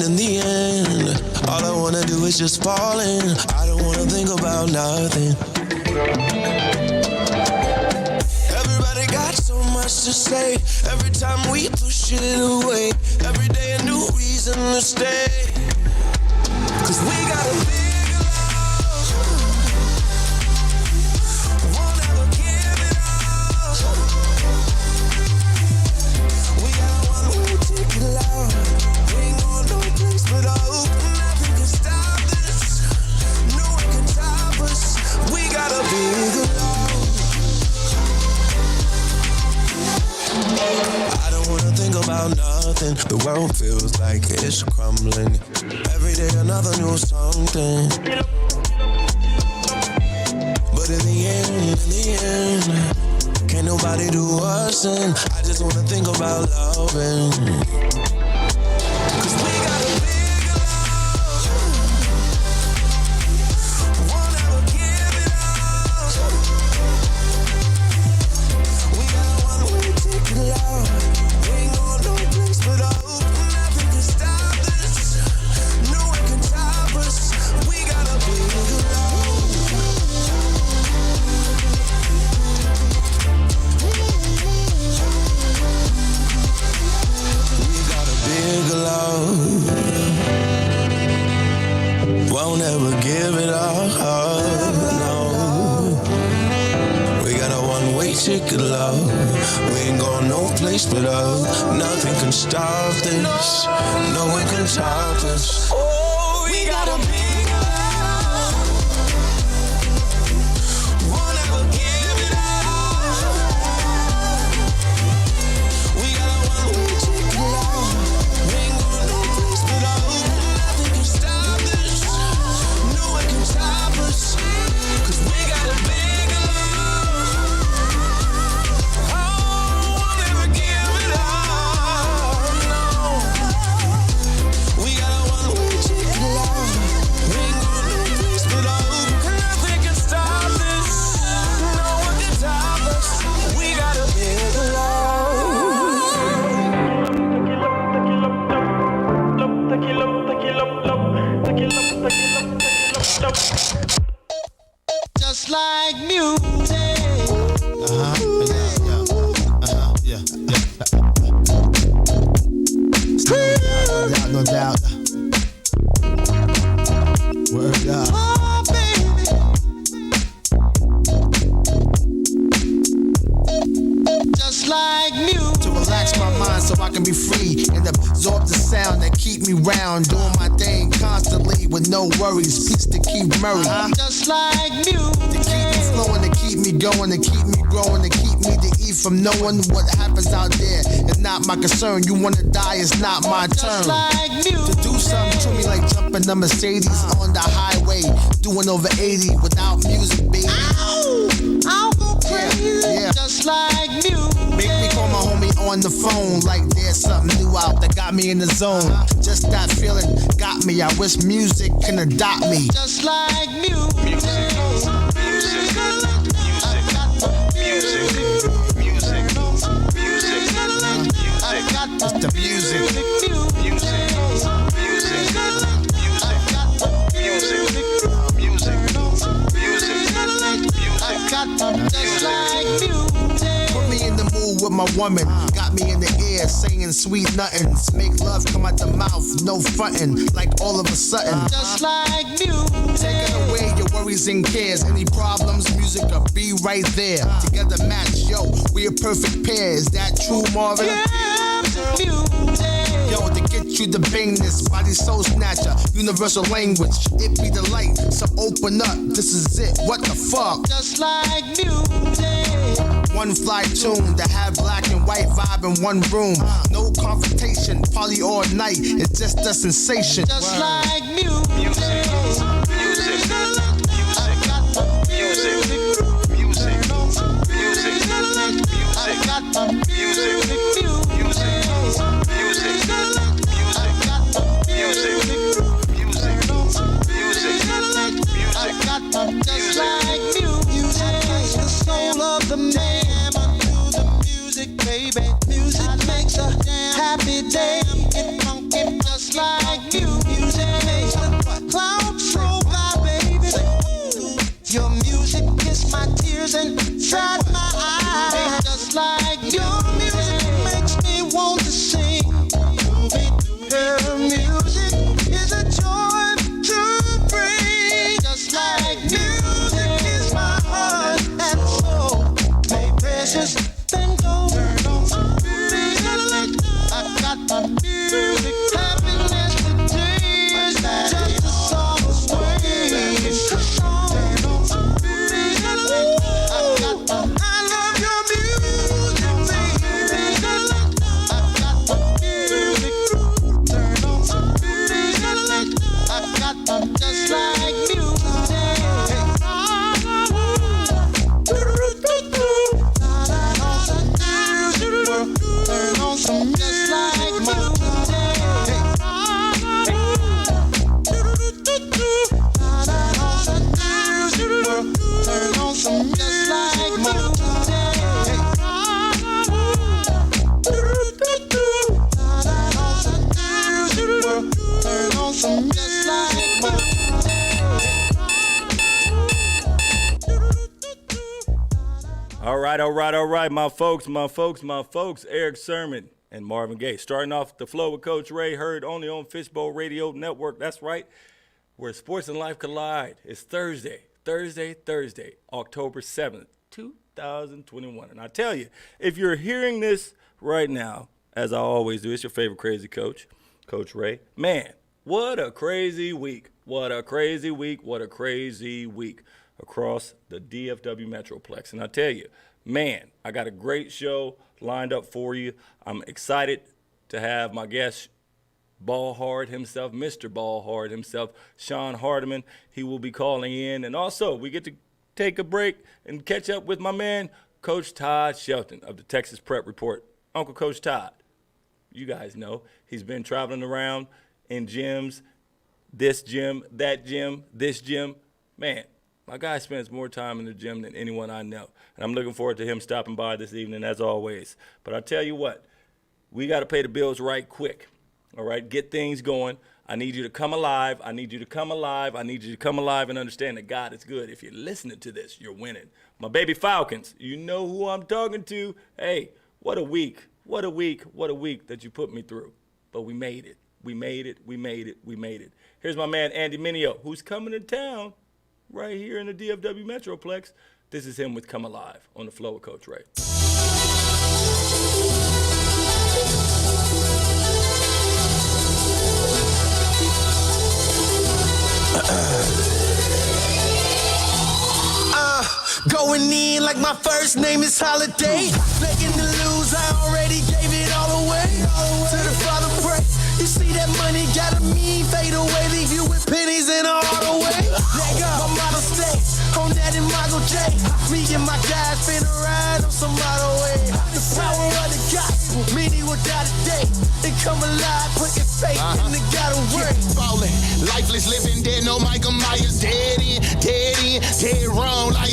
in the end, all I wanna do is just fall in. I don't wanna think about nothing. Everybody got so much to say. Every time we push it away, every day a new reason to stay. 'Cause we got a big love, won't ever give it up. We got a one-way ticket love. We ain't going no place but up. Nothing can stop this, no one can stop us. We got a big love. I don't wanna think about nothing. The world feels like it's crumbling. Every day another new something. But in the end, can't nobody do us in. I just wanna think about loving. 'Cause we got a big love, won't ever give it up. We got a one-way ticket love. We ain't going no place but up. Nothing can stop this, no one can stop us. We got a big love. We got a big love, won't ever give it up, no. We got a one-way ticket, love. We ain't going no place but up. Nothing can stop this, no one can stop us. Oh, we got a big love, won't ever give it up. We got a one-way ticket, love. We ain't going no place but up. Nothing can stop this, no one can stop us. 'Cause we got a big love, oh, won't ever give it up, no. We got a one-way ticket, love. We ain't going no place but up. Nothing can stop this, no one can stop us. We got a big love. Just like music. No doubt. Word up. Oh, baby. Just like music. To relax my mind so I can be free and absorb the sound that keep me round, doing my thing constantly with no worries. Peace to Keith Murray. Just like music. To keep me flowing, to keep me going, to keep me growing, to keep me to eat from knowing what happens out there. It's not my concern. You wanna die, it's not my turn. Just like music. To do something to me like jumping the Mercedes on the highway, doing over 80 without music, baby. I'll go crazy. Yeah. Just like music. Make me call my homie on the phone like there's something new out that got me in the zone. Just that feeling got me. I wish music can adopt me. Just like music. Music. It's the music. Just like music. Put me in the mood with my woman. Got me in the ear saying sweet nothings. Make love come out the mouth, no frontin'. Like all of a sudden. Just like music. Taking away your worries and cares. Any problems, music will be right there. Together match, yo, we a perfect pair. Is that true, Marvin? Yeah, music. Yo, to get you to bang this body soul snatcher, universal language. It be the light, so open up. This is it. What the fuck? Just like music. One fly tune to have black and white vibe in one room. No confrontation, party all night. It's just a sensation. Just like music. Just like music. The soul of the man unto the music, baby. Music makes a happy day. Get funky just like right, my folks. Eric Sermon and Marvin Gaye. Starting off the flow with Coach Ray, heard only on Fishbowl Radio Network. That's right, where sports and life collide. It's Thursday, October 7th, 2021. And I tell you, if you're hearing this right now, as I always do, it's your favorite crazy coach, Coach Ray. Man, what a crazy week. What a crazy week across the DFW Metroplex. And I tell you, man, I got a great show lined up for you. I'm excited to have my guest, Ball Hard himself, Mr. Ball Hard himself, Sean Hardiman. He will be calling in. And also, we get to take a break and catch up with my man, Coach Todd Shelton of the Texas Prep Report. Uncle Coach Todd, you guys know, he's been traveling around in gyms, this gym, that gym, this gym. Man, my guy spends more time in the gym than anyone I know. And I'm looking forward to him stopping by this evening as always. But I tell you what, we got to pay the bills right quick. All right, get things going. I need you to come alive. I need you to come alive and understand that God is good. If you're listening to this, you're winning. My baby Falcons, you know who I'm talking to. Hey, what a week that you put me through. But we made it. We made it. Here's my man, Andy Mineo, who's coming to town right here in the DFW Metroplex. This is him with Come Alive on the flow with Coach Ray. Going in like my first name is Holiday. Begging to lose, I already gave it all away. To the Father pray. You see that money got a mean fade away. Leave you with pennies and a heart away. My model stay on that in Michael J. Me and my guys finna ride on some model way. The power of the gospel, many without a day. They come alive, putting faith in the God of word. Falling, lifeless, living dead, no Michael Myers. Dead wrong, liar,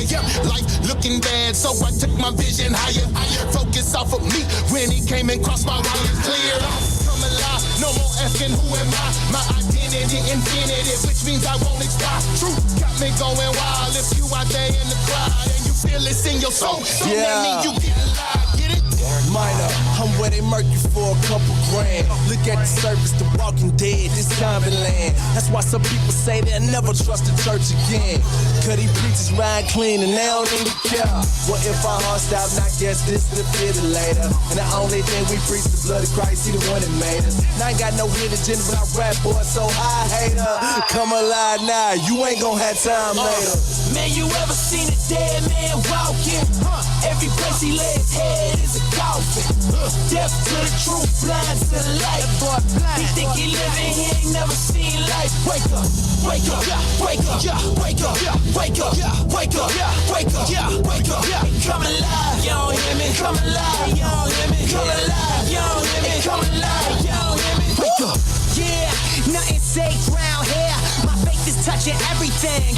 yeah. Life looking bad, so I took my vision higher. Focus off of me when he came and crossed my wires clear. Come alive, no more asking who am I. My identity infinitive, which means I won't expire. Truth got me going wild. If you out there in the crowd and you feel this in your soul, so that mean you get alive, get it? Minor, I'm where they murk you for a couple grand. Look at the surface, the walking dead, this time and land. That's why some people say they'll never trust the church again. Cause these preachers ride clean and they don't even care. What if our hearts stop? I guess this the later. And the only thing we preach the blood of Christ, he the one that made us. And I ain't got no hidden agenda, but I rap, boy, so I hate her. Come alive now, you ain't gon' have time later. Man, you ever seen a dead man walking? Every place he lay his head is a coffin. Deaf to the truth, blind to the light. He think he living, he ain't never seen life. Wake up, wake up, wake up, wake up, wake up, wake up, wake up, wake up. Come alive, you don't hear me. Come alive, you don't hear me. Come alive, you don't hear me. Come alive, you don't hear me. Wake up. Yeah, nothing safe round here. My faith is touching everything.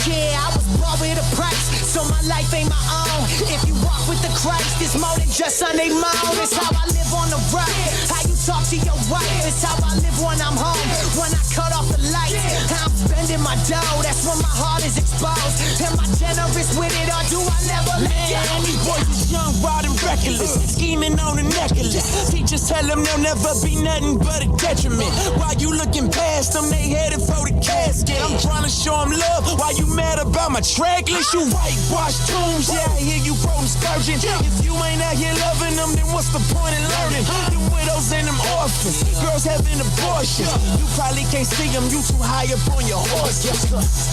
Yeah, I was bought with a price, so my life ain't my own. If you walk with the Christ, it's more than just Sunday morning. It's how I live on the right. How you talk to your wife. It's how I live when I'm home. When I cut off the lights, how I'm spending my dough. That's when my heart is exposed. Am I generous with it or do I never let go? These boys is young, wild, and reckless, scheming on a necklace. Teachers tell them they'll never be nothing but a detriment. While you looking past them, they headed for the casket. I'm trying to show them love. Why you mad about my track list? You whitewash tombs, yeah, I hear you quoting Spurgeon. If you ain't out here loving them, then what's the point in learning? The widows and them orphans, girls having abortions. You probably can't see them, you too high up on your horse.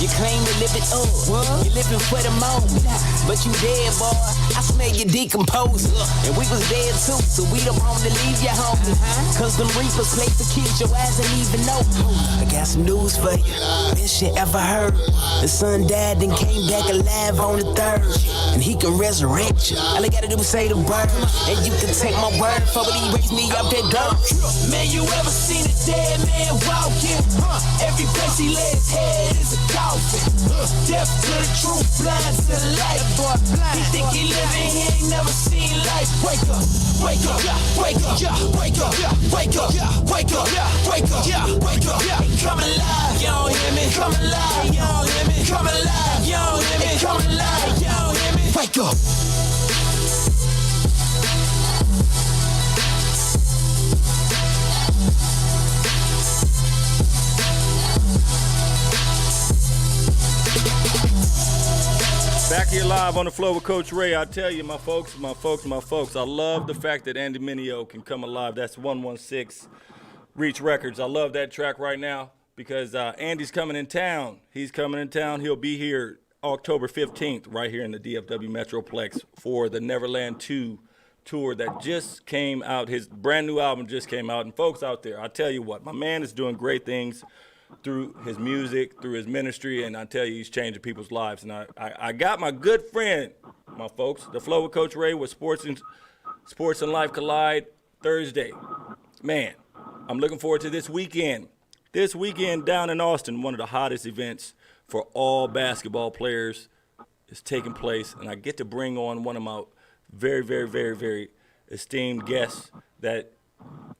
You claim to live it up. You living for the moment, but you dead, boy. I smell you decompose. And we was dead too, so we don't want to leave you home. Cause them reapers play for kids, your ass ain't even know. I got some news for you. Best you ever heard. The son died and came back alive on the third. And he can resurrect you. All I gotta do is say the word. And you can take my word for what he raised me up that dirt. Man, you ever seen a dead man walking? Every place he lay his head is a coffin. Deaf to the truth, blind to the light. He think he living, he ain't never seen life. Wake up, wake up, wake up, wake up, wake up, wake up, wake up, wake up. Come alive, you don't hear me. Come alive, you don't hear me. Come alive, you don't hear me. Come alive, you don't hear me. Wake up. Back here live on the floor with Coach Ray. I tell you, my folks, I love the fact that Andy Mineo can come alive. That's 116 Reach Records. I love that track right now because Andy's coming in town. He's coming in town. He'll be here October 15th right here in the DFW Metroplex for the Neverland 2 tour that just came out. His brand new album just came out. And folks out there, I tell you what, my man is doing great things through his music, through his ministry, and I tell you, he's changing people's lives. And I got my good friend, my folks, the Flow with Coach Ray with Sports and Life Collide Thursday. Man, I'm looking forward to this weekend. This weekend down in Austin, one of the hottest events for all basketball players is taking place, and I get to bring on one of my very, very, very, very esteemed guests that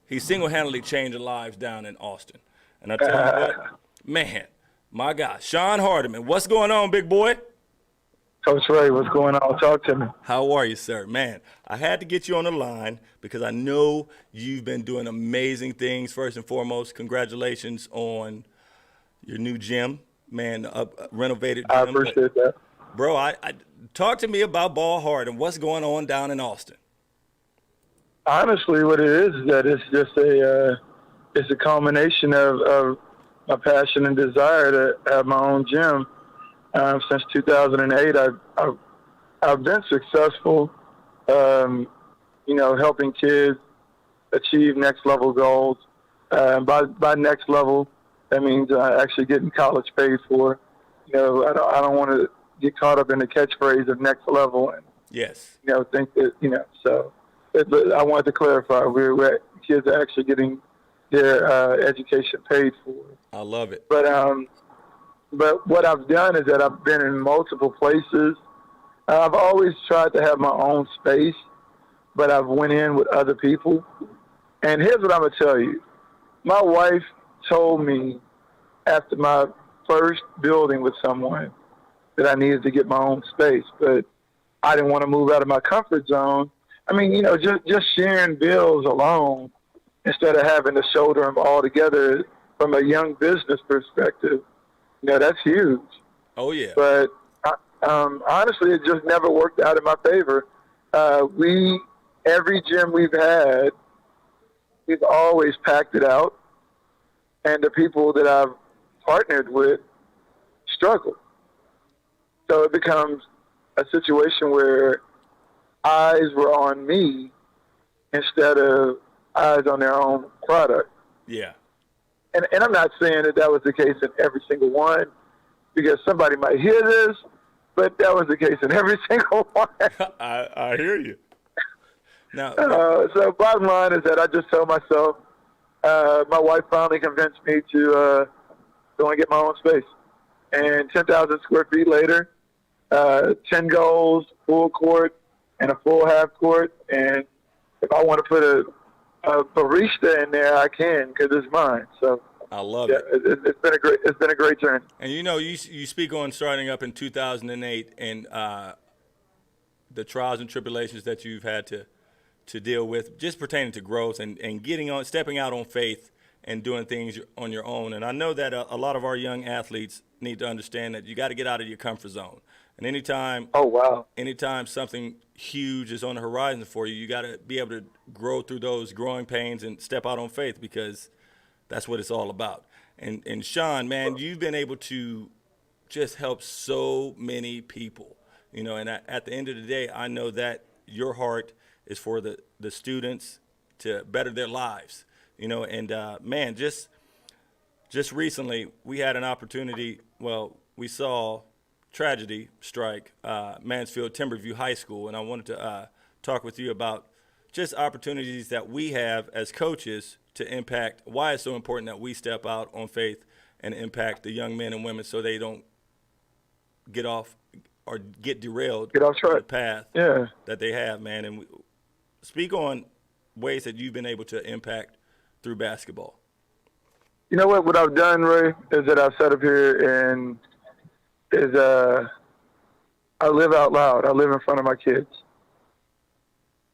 he's single-handedly changing lives down in Austin. And I tell you what, man, my God, Sean Hardiman, what's going on, big boy? Coach Ray, what's going on? Talk to me. How are you, sir? Man, I had to get you on the line because I know you've been doing amazing things. First and foremost, congratulations on your new gym, man, renovated gym. I appreciate that. Bro, I talk to me about Ball Hard and what's going on down in Austin. Honestly, what it is that it's just it's a culmination of my passion and desire to have my own gym. Since 2008, I've been successful, helping kids achieve next level goals. By next level, that means actually getting college paid for. I don't want to get caught up in the catchphrase of next level and Yes. think that So I wanted to clarify: we're kids are actually getting their education paid for. I love it. But what I've done is that I've been in multiple places. I've always tried to have my own space, but I've went in with other people. And here's what I'm going to tell you. My wife told me after my first building with someone that I needed to get my own space, but I didn't want to move out of my comfort zone. I mean, just sharing bills alone instead of having to shoulder them all together from a young business perspective, that's huge. Oh, yeah. But honestly, it just never worked out in my favor. Every gym we've had, we've always packed it out, and the people that I've partnered with struggle. So it becomes a situation where eyes were on me instead of eyes on their own product. Yeah. And I'm not saying that was the case in every single one, because somebody might hear this, but that was the case in every single one. I hear you. Now, so bottom line is that I just told myself, my wife finally convinced me to go and get my own space. And 10,000 square feet later, 10 goals, full court, and a full half court. And if I want to put a barista in there, I can, because it's mine. So I love it. It's been a great journey. And you speak on starting up in 2008 and the trials and tribulations that you've had to deal with, just pertaining to growth and stepping out on faith and doing things on your own. And I know that a lot of our young athletes need to understand that you got to get out of your comfort zone. And anytime something huge is on the horizon for you, you got to be able to grow through those growing pains and step out on faith, because that's what it's all about. And Sean, man, you've been able to just help so many people, and at the end of the day, I know that your heart is for the students to better their lives, and man, just recently we had an opportunity, we saw tragedy strike Mansfield Timberview High School, and I wanted to talk with you about just opportunities that we have as coaches to impact, why it's so important that we step out on faith and impact the young men and women so they don't get off or get derailed on the path that they have, man. And speak on ways that you've been able to impact through basketball. You know what I've done, Ray, is that I've sat up here and I live out loud. I live in front of my kids.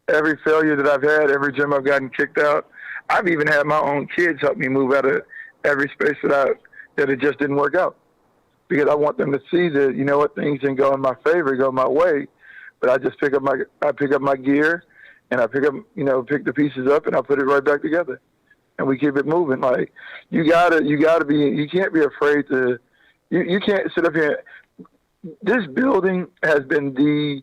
Every failure that I've had, every gym I've gotten kicked out, I've even had my own kids help me move out of every space that it just didn't work out. Because I want them to see that, you know what, things didn't go in my favor, go my way, but I just pick up my gear, and I pick the pieces up, and I put it right back together, and we keep it moving. Like you can't be afraid to, you can't sit up here. This building has been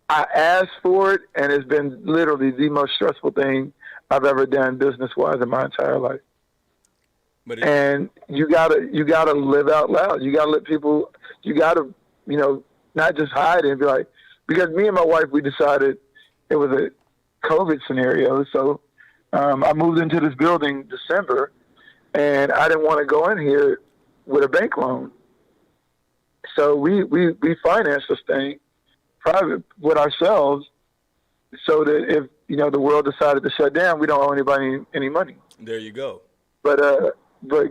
I asked for it, and it's been literally the most stressful thing I've ever done business-wise in my entire life. And you gotta live out loud. You gotta let people. You gotta, not just hide it and be like. Because me and my wife, we decided it was a COVID scenario. So I moved into this building December, and I didn't want to go in here with a bank loan. So we financed this thing private with ourselves, so that if the world decided to shut down, we don't owe anybody any money. There you go. But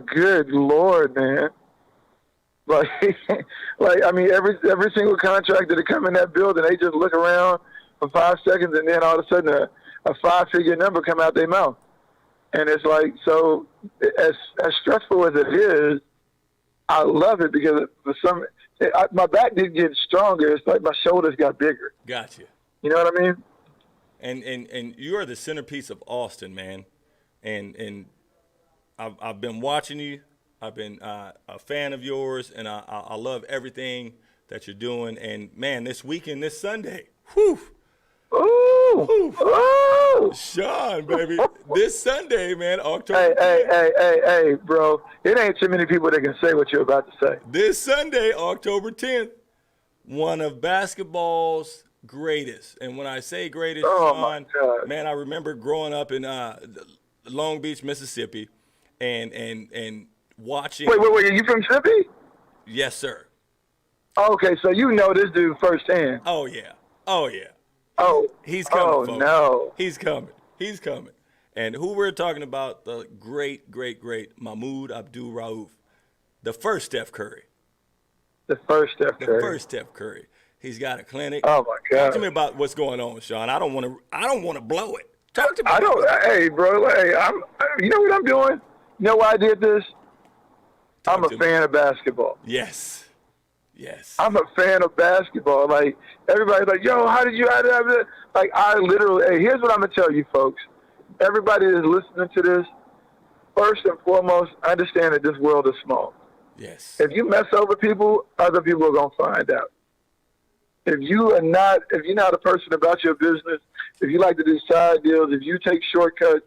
good Lord, man. Like I mean, every single contractor that come in that building, they just look around for 5 seconds, and then all of a sudden a 5-figure number come out their mouth. And it's like, so as stressful as it is, I love it because my back didn't get stronger. It's like my shoulders got bigger. Gotcha. You know what I mean? And you are the centerpiece of Austin, man. And I've been watching you. I've been a fan of yours, and I love everything that you're doing. And, man, this weekend, this Sunday, whew. Ooh. Ooh. Sean, baby, this Sunday, man, October 10th. Hey, bro. It ain't too many people that can say what you're about to say. This Sunday, October 10th, one of basketball's greatest. And when I say greatest, Sean, man, I remember growing up in Long Beach, Mississippi, and watching. Wait, are you from Mississippi? Yes, sir. Okay, so you know this dude firsthand. Oh, yeah. Oh, he's coming. Oh, folks. no. He's coming. And who we're talking about, the great Mahmoud Abdul-Rauf, the first Steph Curry. The first Steph Curry. He's got a clinic. Oh my God. Talk to me about what's going on, Sean. I don't want to blow it. Talk to me. Hey, bro. Hey, you know what I'm doing? You know why I did this? I'm a fan of basketball. Yes. I'm a fan of basketball. Like, everybody's like, yo, how did you have that? Like, I literally, hey, here's what I'm going to tell you, folks. Everybody that's listening to this, first and foremost, understand that this world is small. Yes. If you mess over people, other people are going to find out. If you're not a person about your business, if you like to do side deals, if you take shortcuts,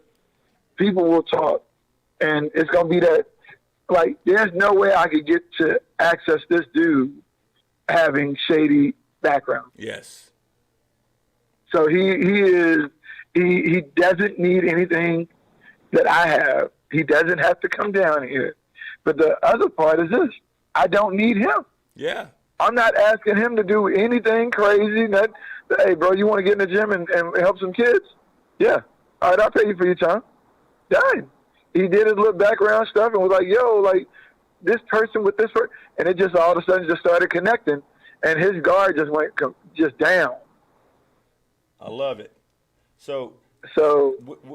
people will talk. And it's going to be that, like, there's no way I could get to access this dude having shady background. Yes. So he doesn't need anything that I have. He doesn't have to come down here. But the other part is this. I don't need him. Yeah. I'm not asking him to do anything crazy. Hey, bro, you want to get in the gym and help some kids? Yeah. All right, I'll pay you for your time. Done. He did his little background stuff and was like, yo, like, this person with this person. And it just all of a sudden just started connecting. And his guard just went just down. I love it. So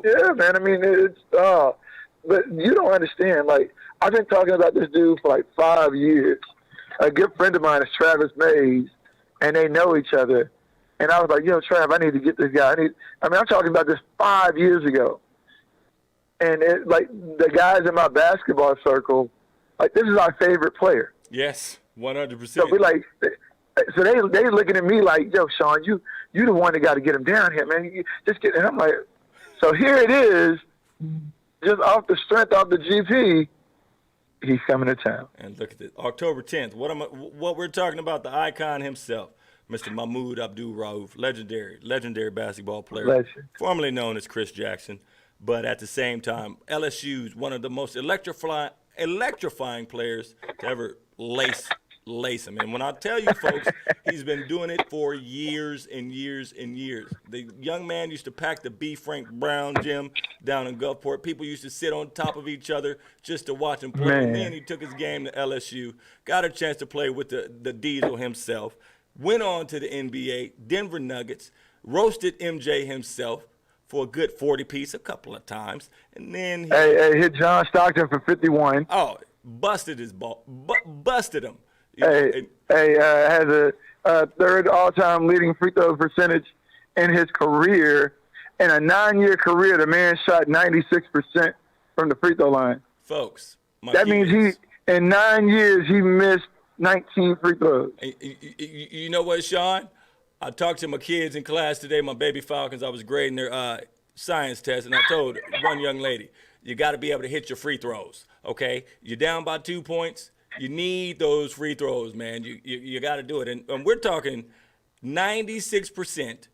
yeah, man. I mean, it's but you don't understand. Like, I've been talking about this dude for like 5 years. A good friend of mine is Travis Mays, and they know each other. And I was like, yo, Trav, I need to get this guy. I'm talking about this 5 years ago. And like the guys in my basketball circle, like, this is our favorite player. Yes, 100%. So we like, so they looking at me like, yo, Sean, you the one that got to get him down here, man. You just get. And I'm like, so here it is, just off the strength of the GP, he's coming to town. And look at this, October 10th. What we're talking about, the icon himself, Mr. Mahmoud Abdul-Rauf, legendary basketball player, formerly known as Chris Jackson. But at the same time, LSU's one of the most electrifying players to ever lace him. And when I tell you, folks, he's been doing it for years and years and years. The young man used to pack the B. Frank Brown gym down in Gulfport. People used to sit on top of each other just to watch him play. Man. And then he took his game to LSU, got a chance to play with the Diesel himself. went on to the NBA, Denver Nuggets, roasted MJ himself for a good 40-piece a couple of times, and then he Hit John Stockton for 51. busted his ball, busted him. Has a third all-time leading free throw percentage in his career. In a 9-year career, the man shot 96% from the free throw line. Folks, that means in 9 years he missed 19 free throws. You know what, Sean? I talked to my kids in class today, my baby Falcons. I was grading their science test, and I told one young lady, you got to be able to hit your free throws, okay? You're down by 2 points. You need those free throws, man. You got to do it. And we're talking 96%.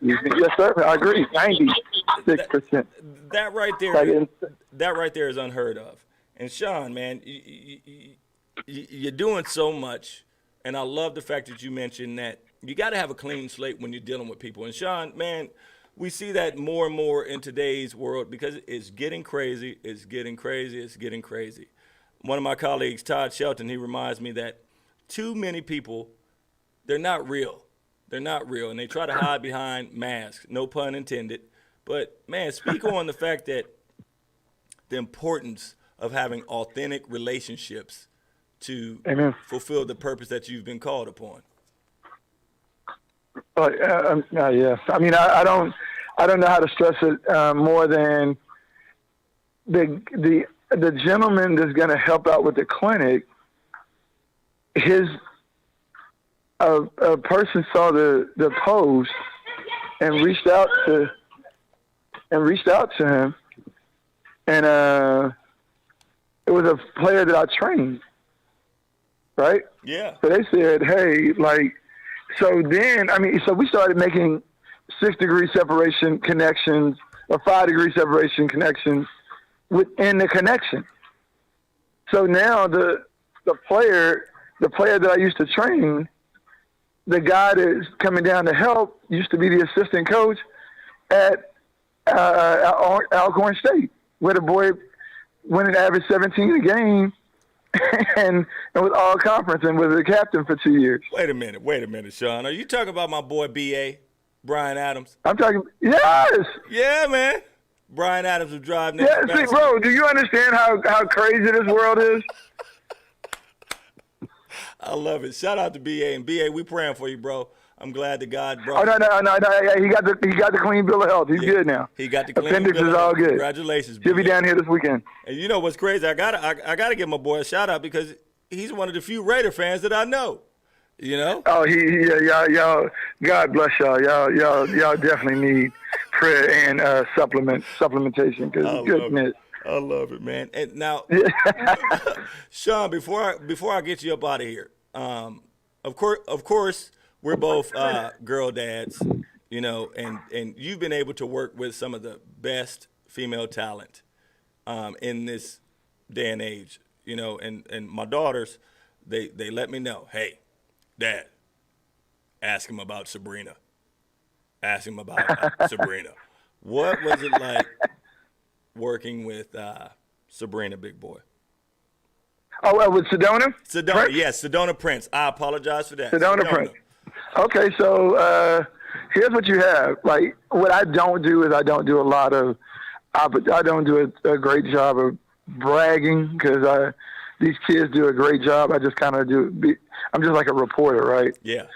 Yes, sir. I agree. 96%. That right there is unheard of. And Sean, man, you're doing so much, and I love the fact that you mentioned that you got to have a clean slate when you're dealing with people. And Sean, man, we see that more and more in today's world because it's getting crazy. It's getting crazy. It's getting crazy. One of my colleagues, Todd Shelton, he reminds me that too many people, they're not real. They're not real, and they try to hide behind masks, no pun intended. But, man, speak on the fact that the importance of having authentic relationships to fulfill the purpose that you've been called upon. Yes. I mean, I don't know how to stress it more than the gentleman that's going to help out with the clinic. A person saw the post and reached out to him, and it was a player that I trained, right? Yeah. So they said, hey, so we started making 6-degree separation connections or 5-degree separation connections within the connection. So now the player that I used to train, the guy that's coming down to help used to be the assistant coach at Alcorn State, where the boy went and averaged 17 a game and was all conference and was the captain for 2 years. Wait a minute, Sean. Are you talking about my boy B.A., Brian Adams? I'm talking, yes. Yeah, man. Brian Adams was driving. Yeah, see, bro, do you understand how crazy this world is? I love it. Shout out to B.A. And B.A., we praying for you, bro. I'm glad that God brought. Oh no! He got the clean bill of health. He's good now. He got the clean appendix bill is of all health. good. Congratulations. He'll be down here this weekend. And you know what's crazy? I gotta give my boy a shout out because he's one of the few Raider fans that I know. You know? Oh, y'all. God bless y'all. Y'all definitely need prayer and supplementation because goodness. I love it, man. And now, Sean, before I get you up out of here, of course. We're both girl dads, you know, and you've been able to work with some of the best female talent in this day and age, you know, and my daughters, they let me know, hey, Dad, ask him about Sabrina. Ask him about Sabrina. What was it like working with Sabrina, big boy? Oh, with Sedona? Sedona, yes, Sedona Prince. I apologize for that. Sedona Prince. Okay, so here's what you have. Like, what I don't do is I don't do a great job of bragging because these kids do a great job. I just kind of I'm just like a reporter, right? Yeah.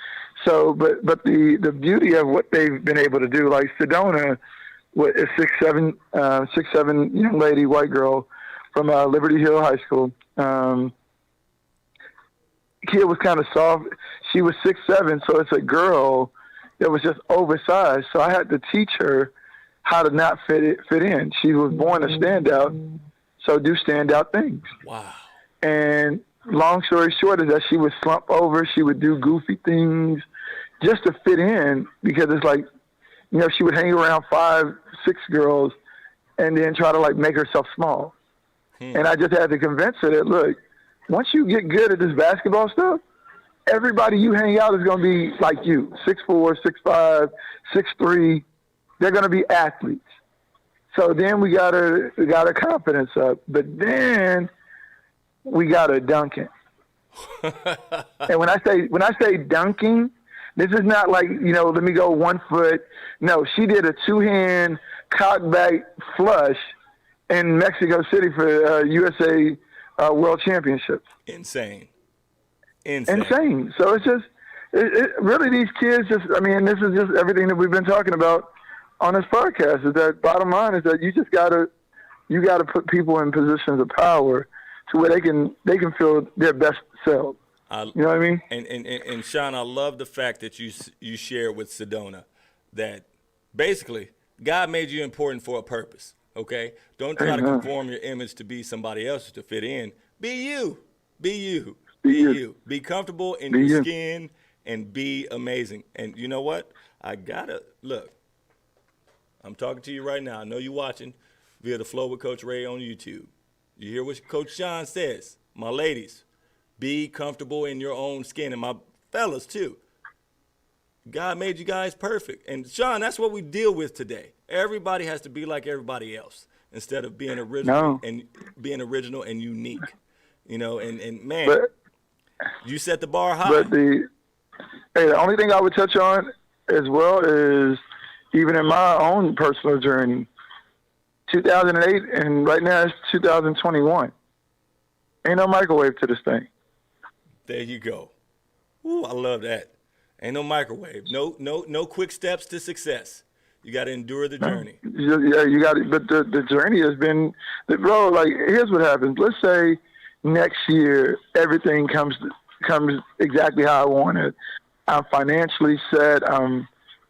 So, but the beauty of what they've been able to do, like Sedona, is 6'7" young lady, white girl from Liberty Hill High School. Kid was kind of soft. She was 6'7", so it's a girl that was just oversized. So I had to teach her how to not fit in. She was born a standout, so do standout things. Wow. And long story short is that she would slump over. She would do goofy things just to fit in because it's like, you know, she would hang around 5, 6 girls and then try to like make herself small. And I just had to convince her that, look, once you get good at this basketball stuff, everybody you hang out is going to be like you, 6'4", 6'5", 6'3". They're going to be athletes. So then we got her confidence up. But then we got her dunking. And when I say dunking, this is not like, let me go 1 foot. No, she did a 2-hand cock back flush in Mexico City for USA World Championships. Insane. So it's just, really these kids this is just everything that we've been talking about on this podcast, is that bottom line is that you got to put people in positions of power to where they can feel their best selves. You know what I mean? And Sean, I love the fact that you share with Sedona that basically God made you important for a purpose. Okay, don't try to conform your image to be somebody else to fit in. Be you. Be you. Be you. Be comfortable in your skin and be amazing. And you know what? Look. I'm talking to you right now. I know you're watching via the Flow with Coach Ray on YouTube. You hear what Coach Sean says. My ladies, be comfortable in your own skin. And my fellas, too. God made you guys perfect. And, Sean, that's what we deal with today. Everybody has to be like everybody else instead of being original and unique. And man, you set the bar high. But the only thing I would touch on as well is, even in my own personal journey, 2008 and right now it's 2021. Ain't no microwave to this thing. There you go. Ooh, I love that. Ain't no microwave. No quick steps to success. You got to endure the journey. Yeah, you got it. But the journey has been, bro. Like, here's what happens. Let's say next year everything comes exactly how I want it. I'm financially set. I'm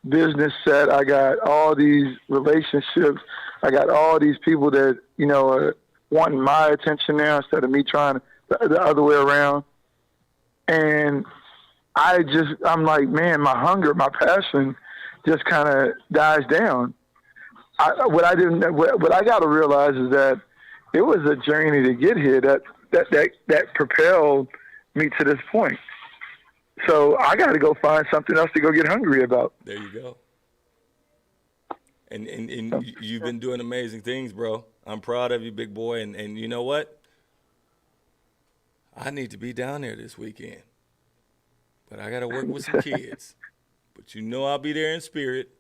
business set. I got all these relationships. I got all these people that are wanting my attention now instead of me trying the other way around. And I'm like, man, my hunger, my passion just kind of dies down. What I got to realize is that it was a journey to get here that propelled me to this point. So I got to go find something else to go get hungry about. There you go. And you've been doing amazing things, bro. I'm proud of you, big boy. And you know what? I need to be down there this weekend. But I got to work with some kids. But I'll be there in spirit.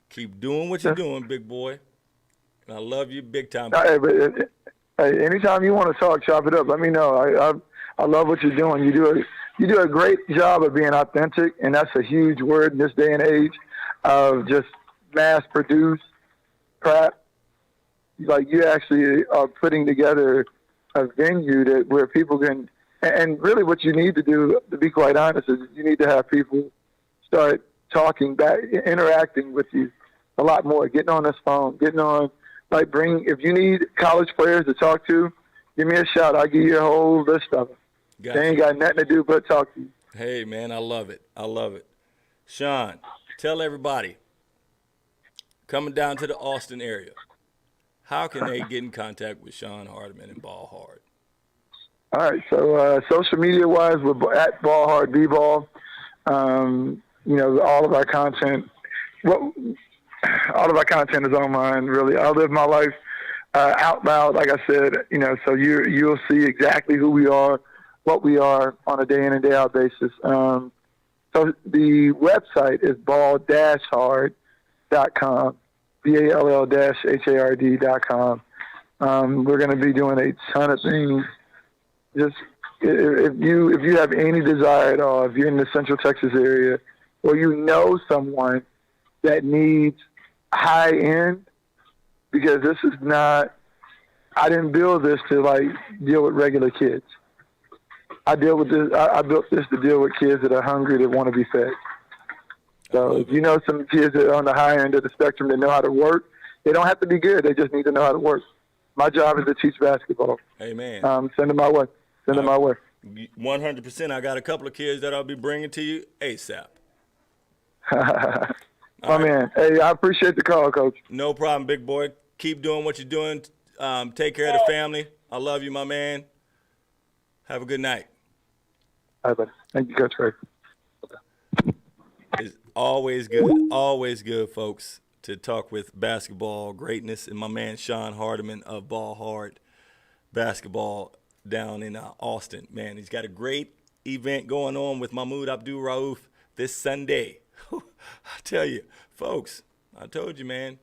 Keep doing what you're doing, big boy. And I love you big time. Hey, anytime you want to talk, chop it up. Let me know. I love what you're doing. You do a great job of being authentic, and that's a huge word in this day and age of just mass-produced crap. Like, you actually are putting together a venue where people can – and really what you need to do, to be quite honest, is you need to have people start talking back, interacting with you a lot more, getting on this phone, if you need college players to talk to, give me a shout. I'll give you a whole list of them. They ain't got nothing to do but talk to you. Hey, man, I love it. Sean, tell everybody, coming down to the Austin area, how can they get in contact with Sean Hardiman and Ball Hard? All right, so social media-wise, we're at Ball Hard B-Ball. All of our content is online, really. I live my life out loud, like I said, so you'll see exactly who we are, what we are on a day in and day out basis. So the website is ball-hard.com, BALL-HARD.com. We're going to be doing a ton of things. Just if you have any desire at all, if you're in the Central Texas area, or someone that needs high end, because this is not, I didn't build this to deal with regular kids. I built this to deal with kids that are hungry, that want to be fed. So if some kids that are on the high end of the spectrum that know how to work, they don't have to be good. They just need to know how to work. My job is to teach basketball. Amen. Send them my way. 100%. I got a couple of kids that I'll be bringing to you ASAP. Man. Hey, I appreciate the call, Coach. No problem, big boy. Keep doing what you're doing. Take care of the family. I love you, my man. Have a good night. All right, buddy. Thank you, Coach Ray. It's always good, folks, to talk with basketball greatness and my man Sean Hardiman of Ball Hard Basketball. down in Austin. Man, he's got a great event going on with Mahmoud Abdul Rauf this Sunday. I tell you, folks, I told you, man,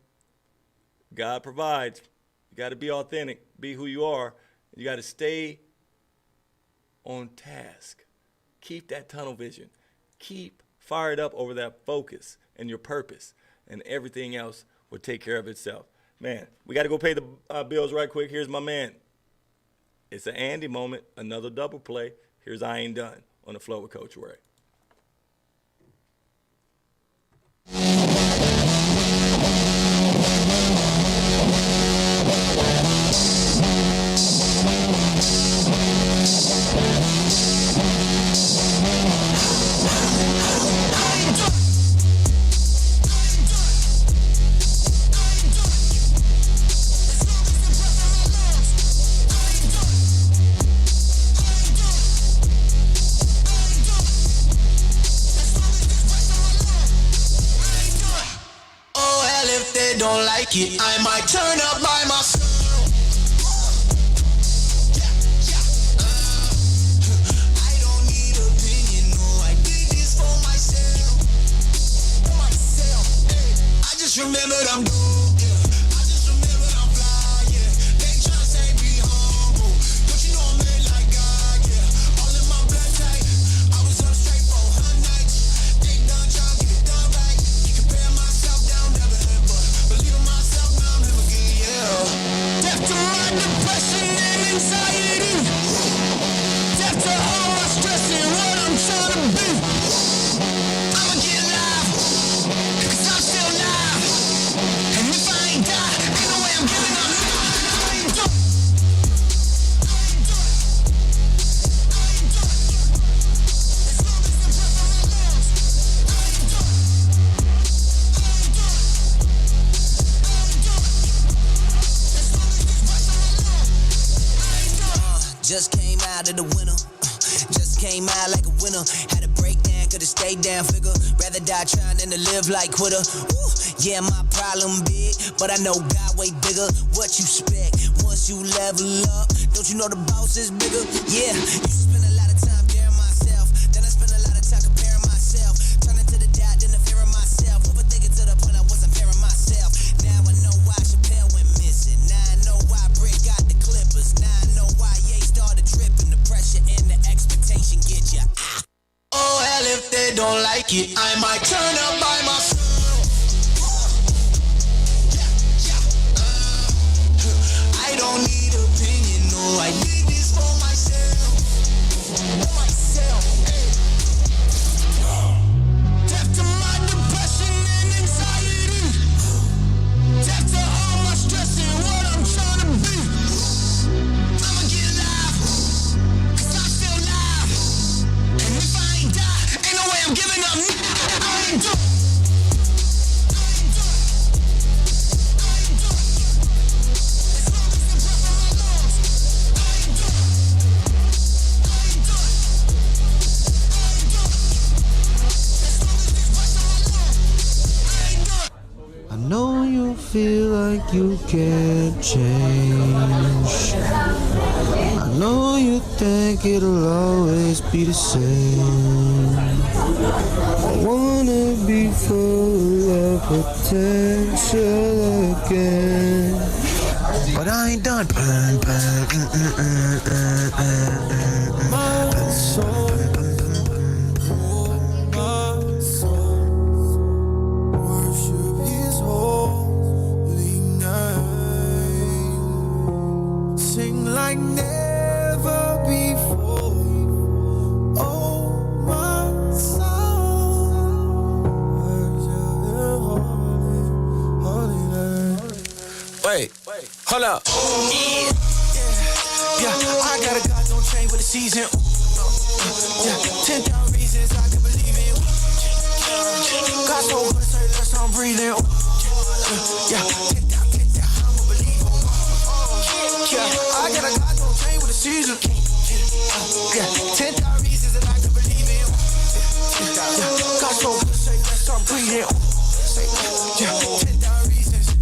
God provides. You got to be authentic, be who you are. You got to stay on task. Keep that tunnel vision. Keep fired up over that focus and your purpose, and everything else will take care of itself. Man, we got to go pay the bills right quick. Here's my man. It's an Andy moment, another double play. Here's I Ain't Done on the Flow with Coach Ray. Don't like it, I might turn up by myself. I don't need opinion, no, I did this for myself. I just remembered I'm dope, I just remembered I'm fly, They tryna say be humble, don't you know I'm made like God, All in my blood type, I was up straight for 100 nights. They done tryna get it done right. Compare myself down, never ever. Believing myself now, never get death to my depression and anxiety. Death to all my stress and what I'm trying to be. I'ma get live, cause I'm still alive. And if I ain't die, ain't no way I'm giving up. I ain't done. Just came out of the winter, just came out like a winner. Had a breakdown, could've stayed down, figure. Rather die trying than to live like quitter. Ooh, yeah, my problem big, but I know God way bigger. What you expect once you level up? Don't you know the boss is bigger? Yeah, you spend a lot of time daring myself, then I spend a lot of time comparing myself, turning to the doubt, then the fear of myself, overthinking to the point I wasn't fearing myself. Now I know why Chappelle went missing. Now I know why Brick got the Clippers. Now I know why Ye started tripping. The pressure and the expectation get ya. Oh hell, if they don't like it, I might turn up by myself. I don't need opinion, no, I did this for myself. Death to my depression and anxiety. Death to all my stress and what I'm trying to be. I'ma get live, cause I'm still alive. And if I ain't die, ain't no way I'm giving up. I ain't done. I know you feel like you can't change. I know you think it'll always be the same. I wanna be full of potential again, but I ain't done. My soul. Like never before. Oh, my soul. Wait, hold up. Yeah, I got a God don't change with the season. Yeah, 10,000 reasons I can believe in. God so good, say less I'm breathing. Yeah, 10,000, I'ma believe. Yeah, I got a God don't change with the season. Yeah, 10,000 reasons that I can believe in. Yeah, God so good, say less I'm breathing. Yeah, 10,000 reasons.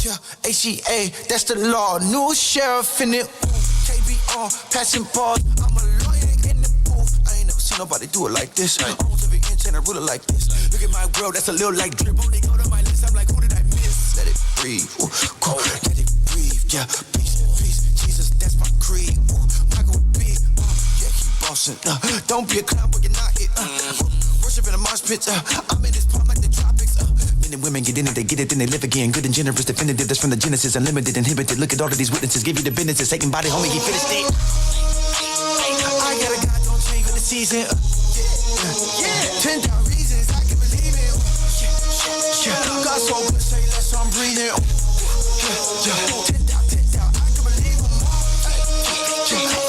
Yeah, HEA, that's the law. New sheriff in it. KB Passion bars, I'm a lawyer in the booth. I ain't never seen nobody do it like this. Almost every inch and I rule it like this. Look at my world, that's a little like drip. Only go to my list, I'm like, who did I miss? Let it breathe, ooh, cold, let it breathe, yeah. Peace, peace, Jesus, that's my creed. Ooh, Michael B, yeah, he bossing. Don't be a clown, but you're not it. Worship in a mosh pit, I'm in this palm like the tropics. Men and women get in it, they get it, then they live again. Good and generous, definitive, that's from the Genesis. Unlimited, inhibited, look at all of these witnesses. Give you the business, Satan body, homie, he finished it. I got a God, don't change for the season. 10,000 reasons I can believe it. God so good, say less, I'm breathing. 10,000, I can believe it.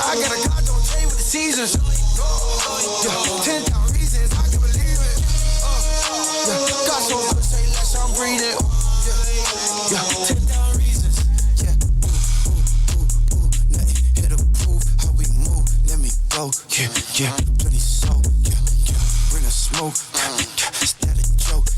I got a God, don't change with the seasons. 10,000 reasons I can believe it. God so good, say less, I'm breathing. 10,000 reasons. Nothing here to prove how we move. Let me go. Yeah. Plenty soul. Bring a smoke. Steady joke.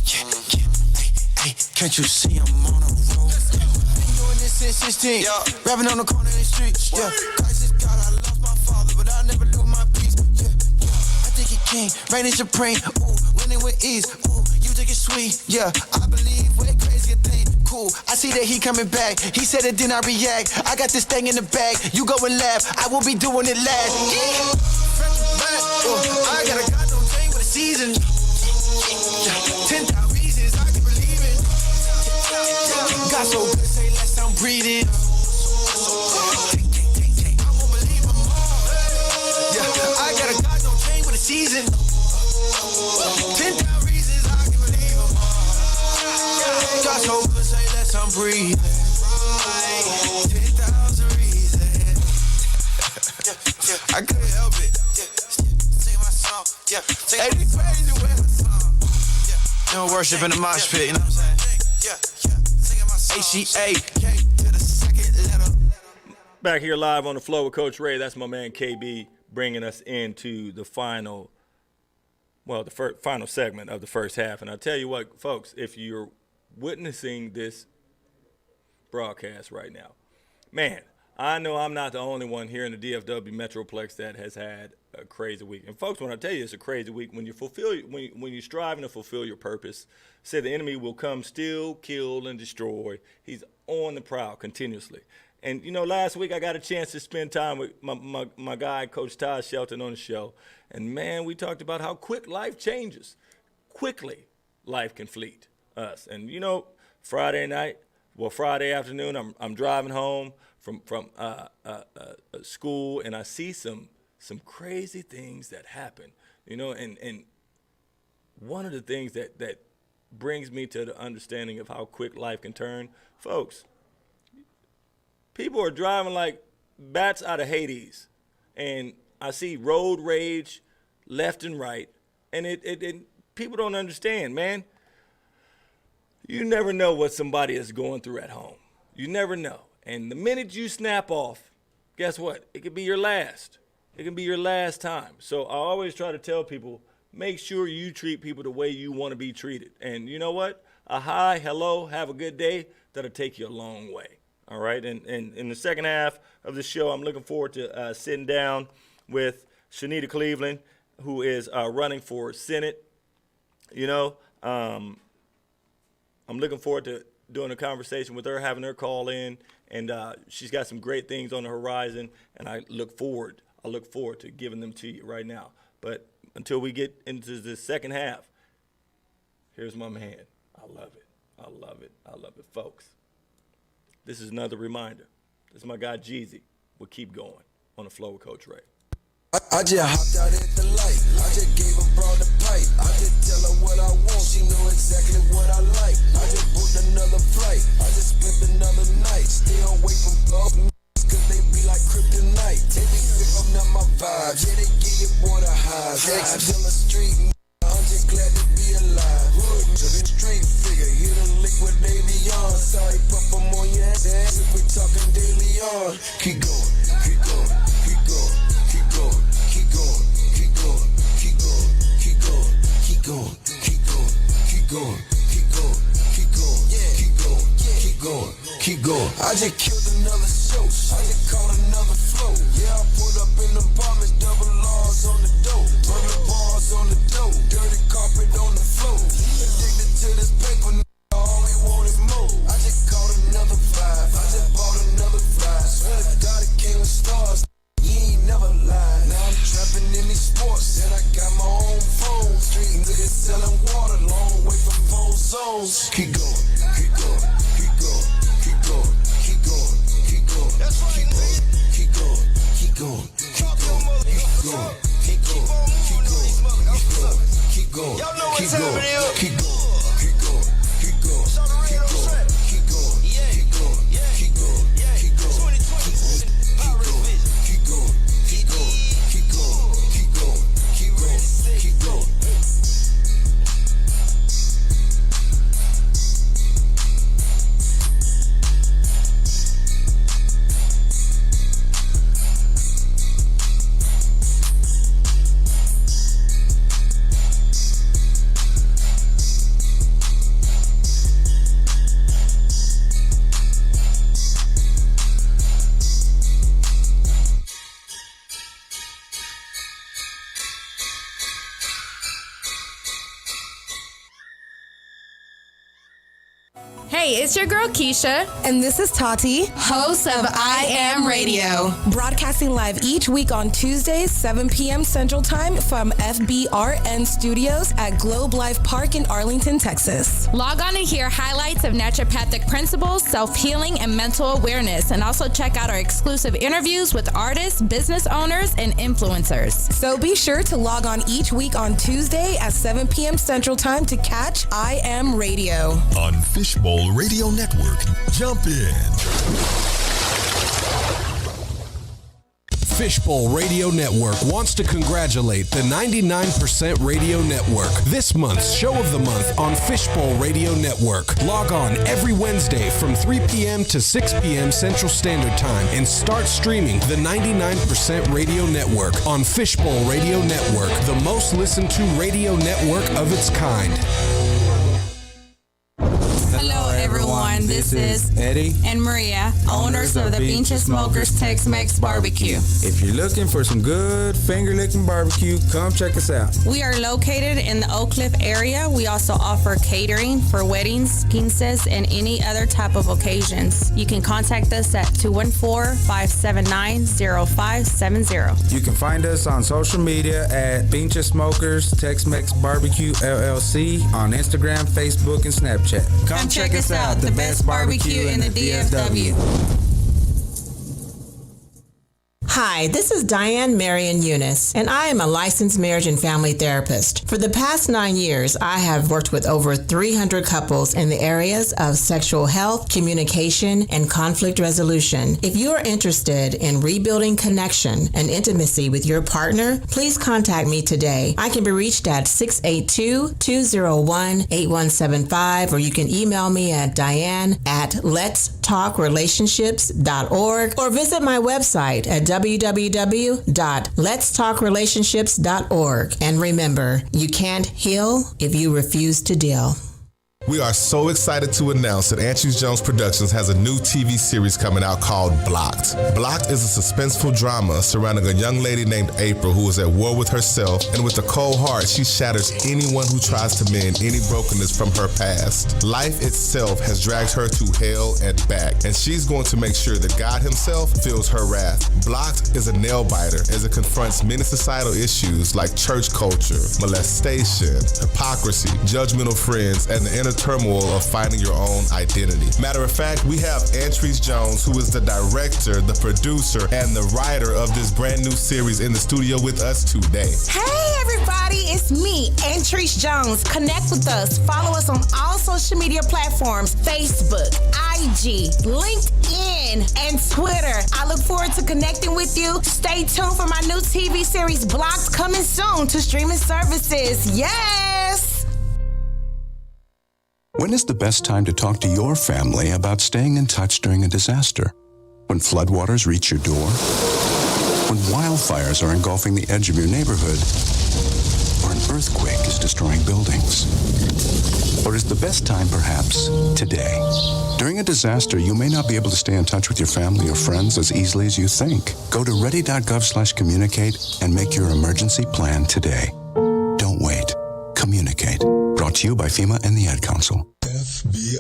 Hey. Can't you see I'm on a roll? Been doing this since 16. Rapping on the corner of the street. Christ is God. I lost my father, but I never lose my peace. I think he king, reigning supreme. Ooh, winning with ease. Ooh, you think it's sweet. Yeah, I believe way crazy thing. Cool, I see that he coming back. He said it, then I react. I got this thing in the bag. You go and laugh. I will be doing it last. I got a God, don't change with the season. 10,000 reasons I can believe it. God so good, say less, I'm breathing. I won't believe him all. I got a God, don't change with the season. 10,000 reasons I can believe him all. God so good, say less, I'm breathing. 10,000 reasons. I couldn't help it. Sing my song. Hey, this crazy with my song. No worship in the mosh pit, you know what I'm saying? Singing my song. H-E-A-K to the second letter. Back here live on the flow with Coach Ray. That's my man KB bringing us into the final segment of the first half. And I tell you what, folks, if you're witnessing this broadcast right now, man, I know I'm not the only one here in the DFW Metroplex that has had a crazy week. And folks, when I tell you it's a crazy week, when you're striving to fulfill your purpose, say the enemy will come, steal, kill, and destroy. He's on the prowl continuously. And, last week I got a chance to spend time with my guy, Coach Todd Shelton, on the show. And, man, we talked about how quick life changes. Quickly life can fleet us. And, Friday afternoon, I'm driving home from school, and I see some crazy things that happen, and one of the things that brings me to the understanding of how quick life can turn, folks, people are driving like bats out of Hades, and I see road rage left and right, and it people don't understand, man. You never know what somebody is going through at home. You never know. And the minute you snap off, guess what? It could be your last. It can be your last time. So I always try to tell people, make sure you treat people the way you want to be treated. And you know what? A hi, hello, have a good day, that'll take you a long way. All right? And in the second half of the show, I'm looking forward to sitting down with Shanita Cleveland, who is running for Senate. I'm looking forward to doing a conversation with her, having her call in, and she's got some great things on the horizon, and I look forward to giving them to you right now. But until we get into the second half, here's my man. I love it, folks. This is another reminder. This is my guy Jeezy. We'll keep going on the flow with Coach Ray. I just hopped out at the light. I just gave her broad the pipe. I just tell her what I want. She know exactly what I like. I just booked another flight. I just spent another night. Stay away from love cause they be like kryptonite. They be picking up my vibes. Yeah, they give you boy the highs. Still a street. I'm just glad to be alive. Hood to the street figure. Hit a lick with Davion. Sorry, put them on your ass. If we talking daily on. Keep going, keep going, keep going. Keep going. I just killed another show. I just caught another flow. Yeah, I Jones. Keep going, keep going, keep going, keep going, keep going, keep going. That's right, nigga. Keep going, keep going, keep going, keep going, keep going, keep going, keep going. Y'all know what's happening here. Keep going, keep going, keep going, keep going, keep going, keep going, keep going, keep going, keep going, keep going, keep going, keep going, keep going, keep going. Hey, it's your girl Keisha, and this is Tati, host of I Am Radio, broadcasting live each week on Tuesdays, 7 p.m. Central Time from FBRN Studios at Globe Life Park in Arlington, Texas. Log on and hear highlights of naturopathic principles, self-healing, and mental awareness, and also check out our exclusive interviews with artists, business owners, and influencers. So be sure to log on each week on Tuesday at 7 p.m. Central Time to catch I Am Radio on Fishbowl Radio Network. Jump in. Fishbowl Radio Network wants to congratulate the 99% Radio Network. This month's Show of the Month on Fishbowl Radio Network. Log on every Wednesday from 3 p.m. to 6 p.m. Central Standard Time and start streaming the 99% Radio Network on Fishbowl Radio Network, the most listened to radio network of its kind. Hello everyone, this is Eddie and Maria, owners of the Beach and Smokers Tex-Mex Barbecue. If you're looking for some good finger-licking barbecue, come check us out. We are located in the Oak Cliff area. We also offer catering for weddings, quinces, and any other type of occasions. You can contact us at 214-579-0570. You can find us on social media at Beach and Smokers Tex-Mex Barbecue LLC on Instagram, Facebook, and Snapchat. Come check us out, the best barbecue in the DFW. Hi, this is Diane Marion Eunice, and I am a licensed marriage and family therapist. For the past 9 years, I have worked with over 300 couples in the areas of sexual health, communication, and conflict resolution. If you are interested in rebuilding connection and intimacy with your partner, please contact me today. I can be reached at 682-201-8175, or you can email me at diane@letstalkrelationships.org, or visit my website at www.letstalkrelationships.org. And remember, you can't heal if you refuse to deal. We are so excited to announce that Antries Jones Productions has a new TV series coming out called Blocked. Blocked is a suspenseful drama surrounding a young lady named April who is at war with herself, and with a cold heart, she shatters anyone who tries to mend any brokenness from her past. Life itself has dragged her to hell and back, and she's going to make sure that God himself feels her wrath. Blocked is a nail-biter as it confronts many societal issues like church culture, molestation, hypocrisy, judgmental friends, and the inner turmoil of finding your own identity. Matter of fact, we have Antries Jones, who is the director, the producer, and the writer of this brand new series in the studio with us today. Hey everybody, it's me, Antries Jones. Connect with us. Follow us on all social media platforms, Facebook, IG, LinkedIn, and Twitter. I look forward to connecting with you. Stay tuned for my new TV series, Blocked, coming soon to streaming services. Yes! When is the best time to talk to your family about staying in touch during a disaster? When floodwaters reach your door? When wildfires are engulfing the edge of your neighborhood? Or an earthquake is destroying buildings? Or is the best time perhaps today? During a disaster, you may not be able to stay in touch with your family or friends as easily as you think. Go to ready.gov/communicate and make your emergency plan today. Don't wait. Communicate. Brought to you by FEMA and the Ad Council. FBRN.US.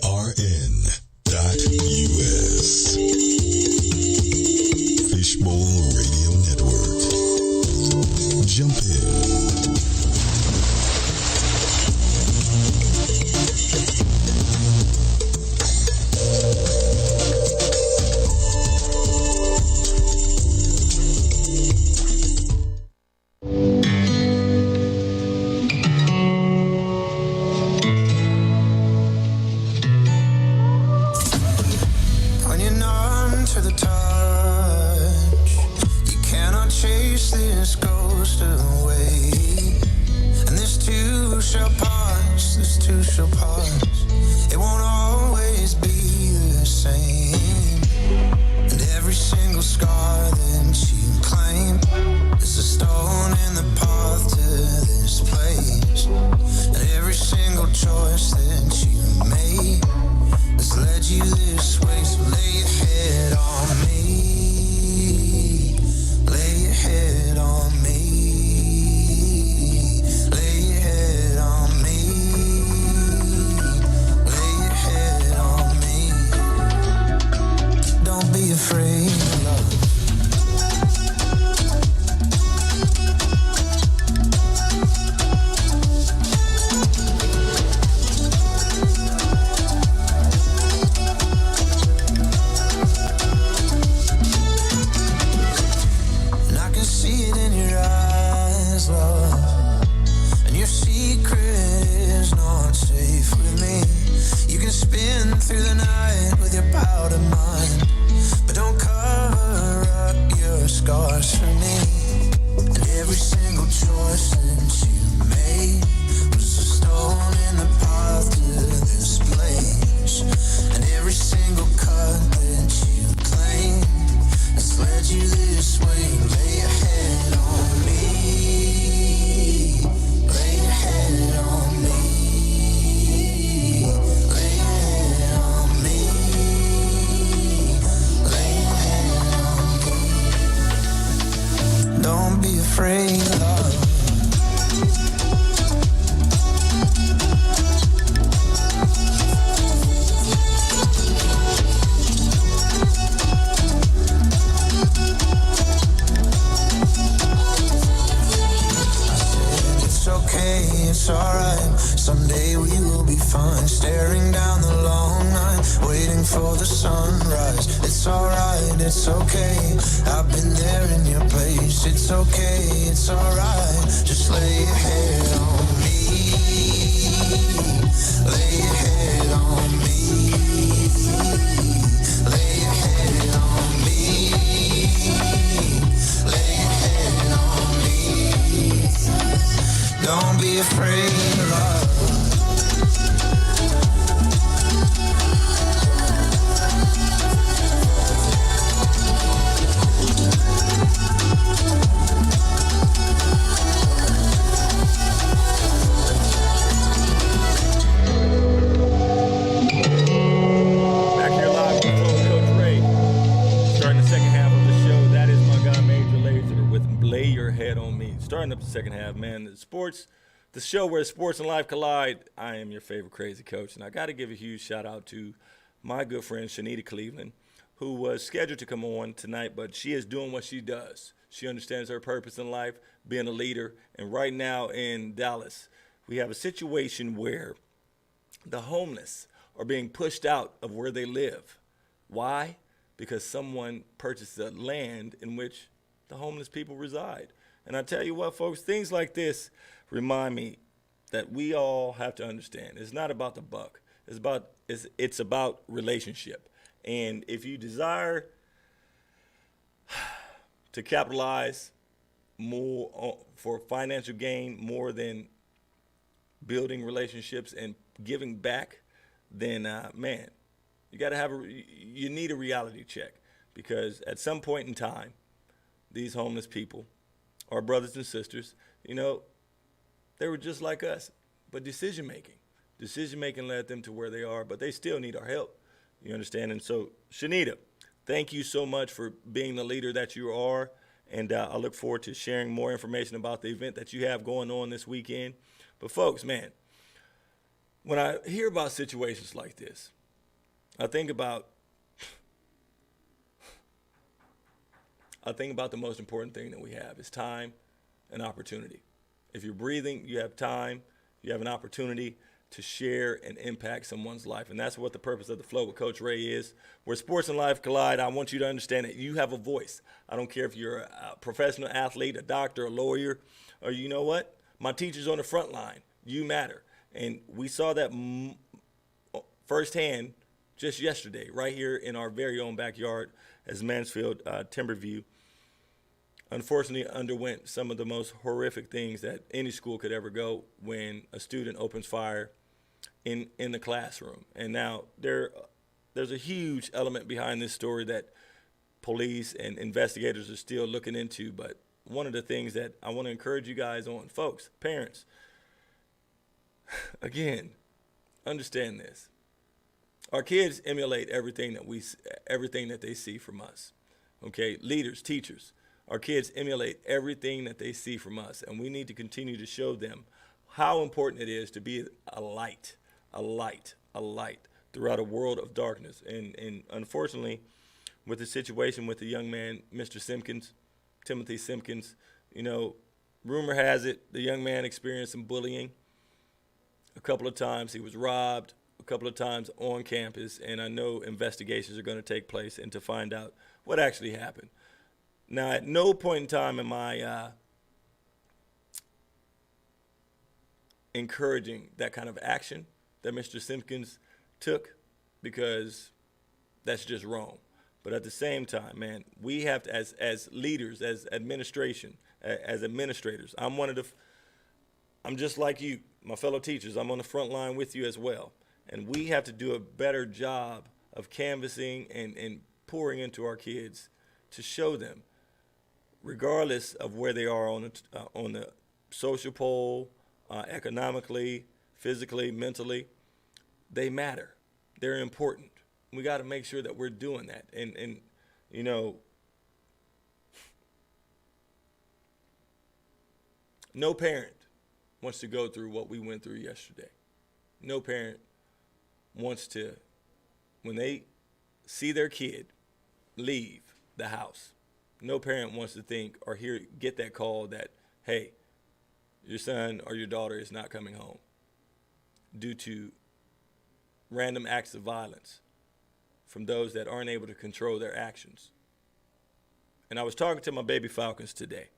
Fishbowl Radio Network. Jump in. special parts. It won't always be the same. And every single scar that you claim is a stone in the path to this place. And every single choice that you made has led you this way. So lay your head on me. Lay your head on me. Lay your head on me. Lay your head on me. Don't be afraid of love. And I can see it in your eyes, love. And your secret is not safe with me. You can spin through the night with your powder mind, but don't cover up your scars for me. And every single choice that you made was a stone in the path to this place. And every single cut that you claim has led you this way. Lay your head on me. Lay your head on me. Lay your head on me. Lay your head on me. Don't be afraid, love. It's okay, it's alright. Someday we will be fine. Staring down the long night, waiting for the sunrise. It's alright, it's okay. I've been there in your place. It's okay, it's alright. Just lay your head on me. Lay your head on me. Lay your head on me. Lay your head on me. Don't be afraid of love. Back here live on the phone with Coach Ray. Starting the second half of the show. That is my guy Major Lazer with Lay Your Head on Me. Starting up the second half, man. The show where sports and life collide. I am your favorite crazy coach, and I got to give a huge shout out to my good friend Shanita Cleveland, who was scheduled to come on tonight, but she is doing what she does. She understands her purpose in life, being a leader, and right now in Dallas, we have a situation where the homeless are being pushed out of where they live. Why? Because someone purchased the land in which the homeless people reside. And I tell you what, folks, things like this remind me that we all have to understand. It's not about the buck. It's about relationship. And if you desire to capitalize more for financial gain more than building relationships and giving back, then man, you need a reality check, because at some point in time, these homeless people, our brothers and sisters, they were just like us, but decision making led them to where they are, but they still need our help. You understand? And so, Shanita, thank you so much for being the leader that you are, and I look forward to sharing more information about the event that you have going on this weekend. But folks, man, when I hear about situations like this, I think about the most important thing that we have is time and opportunity. If you're breathing, you have time, you have an opportunity to share and impact someone's life. And that's what the purpose of the Flow with Coach Ray is. Where sports and life collide, I want you to understand that you have a voice. I don't care if you're a professional athlete, a doctor, a lawyer, or you know what? My teacher's on the front line. You matter. And we saw that firsthand just yesterday, right here in our very own backyard as Mansfield Timberview unfortunately underwent some of the most horrific things that any school could ever go when a student opens fire in the classroom. And now there's a huge element behind this story that police and investigators are still looking into. But one of the things that I want to encourage you guys on, folks, parents, again, understand this. Our kids emulate everything that they see from us. Okay, leaders, teachers, our kids emulate everything that they see from us, and we need to continue to show them how important it is to be a light throughout a world of darkness. And unfortunately, with the situation with the young man, Mr. Simpkins, Timothy Simpkins, you know, rumor has it the young man experienced some bullying. A couple of times he was robbed, a couple of times on campus, and I know investigations are going to take place and to find out what actually happened. Now, at no point in time am I encouraging that kind of action that Mr. Simpkins took, because that's just wrong. But at the same time, man, we have to, as leaders, as administration, as administrators, I'm just like you, my fellow teachers. I'm on the front line with you as well. And we have to do a better job of canvassing and pouring into our kids to show them, regardless of where they are on the social pole, economically, physically, mentally, they matter. They're important. We got to make sure that we're doing that. And you know, no parent wants to go through what we went through yesterday. No parent wants to, when they see their kid leave the house, no parent wants to think or get that call that, hey, your son or your daughter is not coming home due to random acts of violence from those that aren't able to control their actions. And I was talking to my baby Falcons today,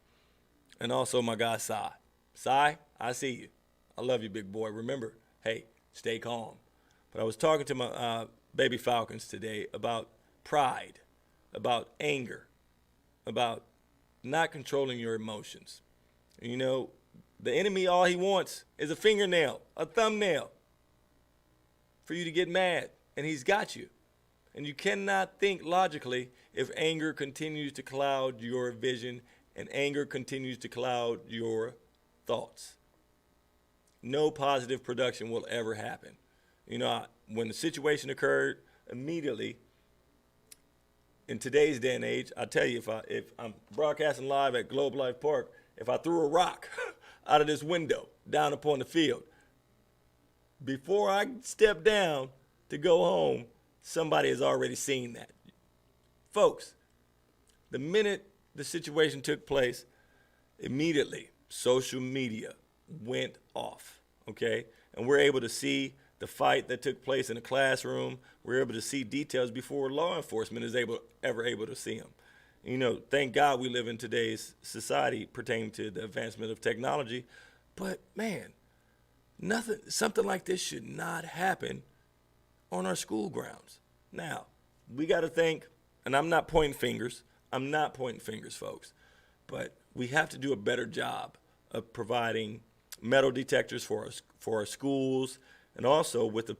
and also my guy Sai. Sai, I see you. I love you, big boy. Remember, hey, stay calm. But I was talking to my baby Falcons today about pride, about anger, about not controlling your emotions. And you know, the enemy, all he wants is a fingernail, a thumbnail for you to get mad, and he's got you. And you cannot think logically if anger continues to cloud your vision and anger continues to cloud your thoughts. No positive production will ever happen. You know, when the situation occurred, immediately, in today's day and age, I tell you, if I'm broadcasting live at Globe Life Park, if I threw a rock out of this window down upon the field, before I step down to go home, somebody has already seen that. Folks, the minute the situation took place, immediately social media went off, okay? And we're able to see the fight that took place in the classroom. We're able to see details before law enforcement is ever able to see them. You know, thank God we live in today's society pertaining to the advancement of technology. But man, something like this should not happen on our school grounds. Now, we got to think, and I'm not pointing fingers, folks, but we have to do a better job of providing metal detectors for our schools, and also with the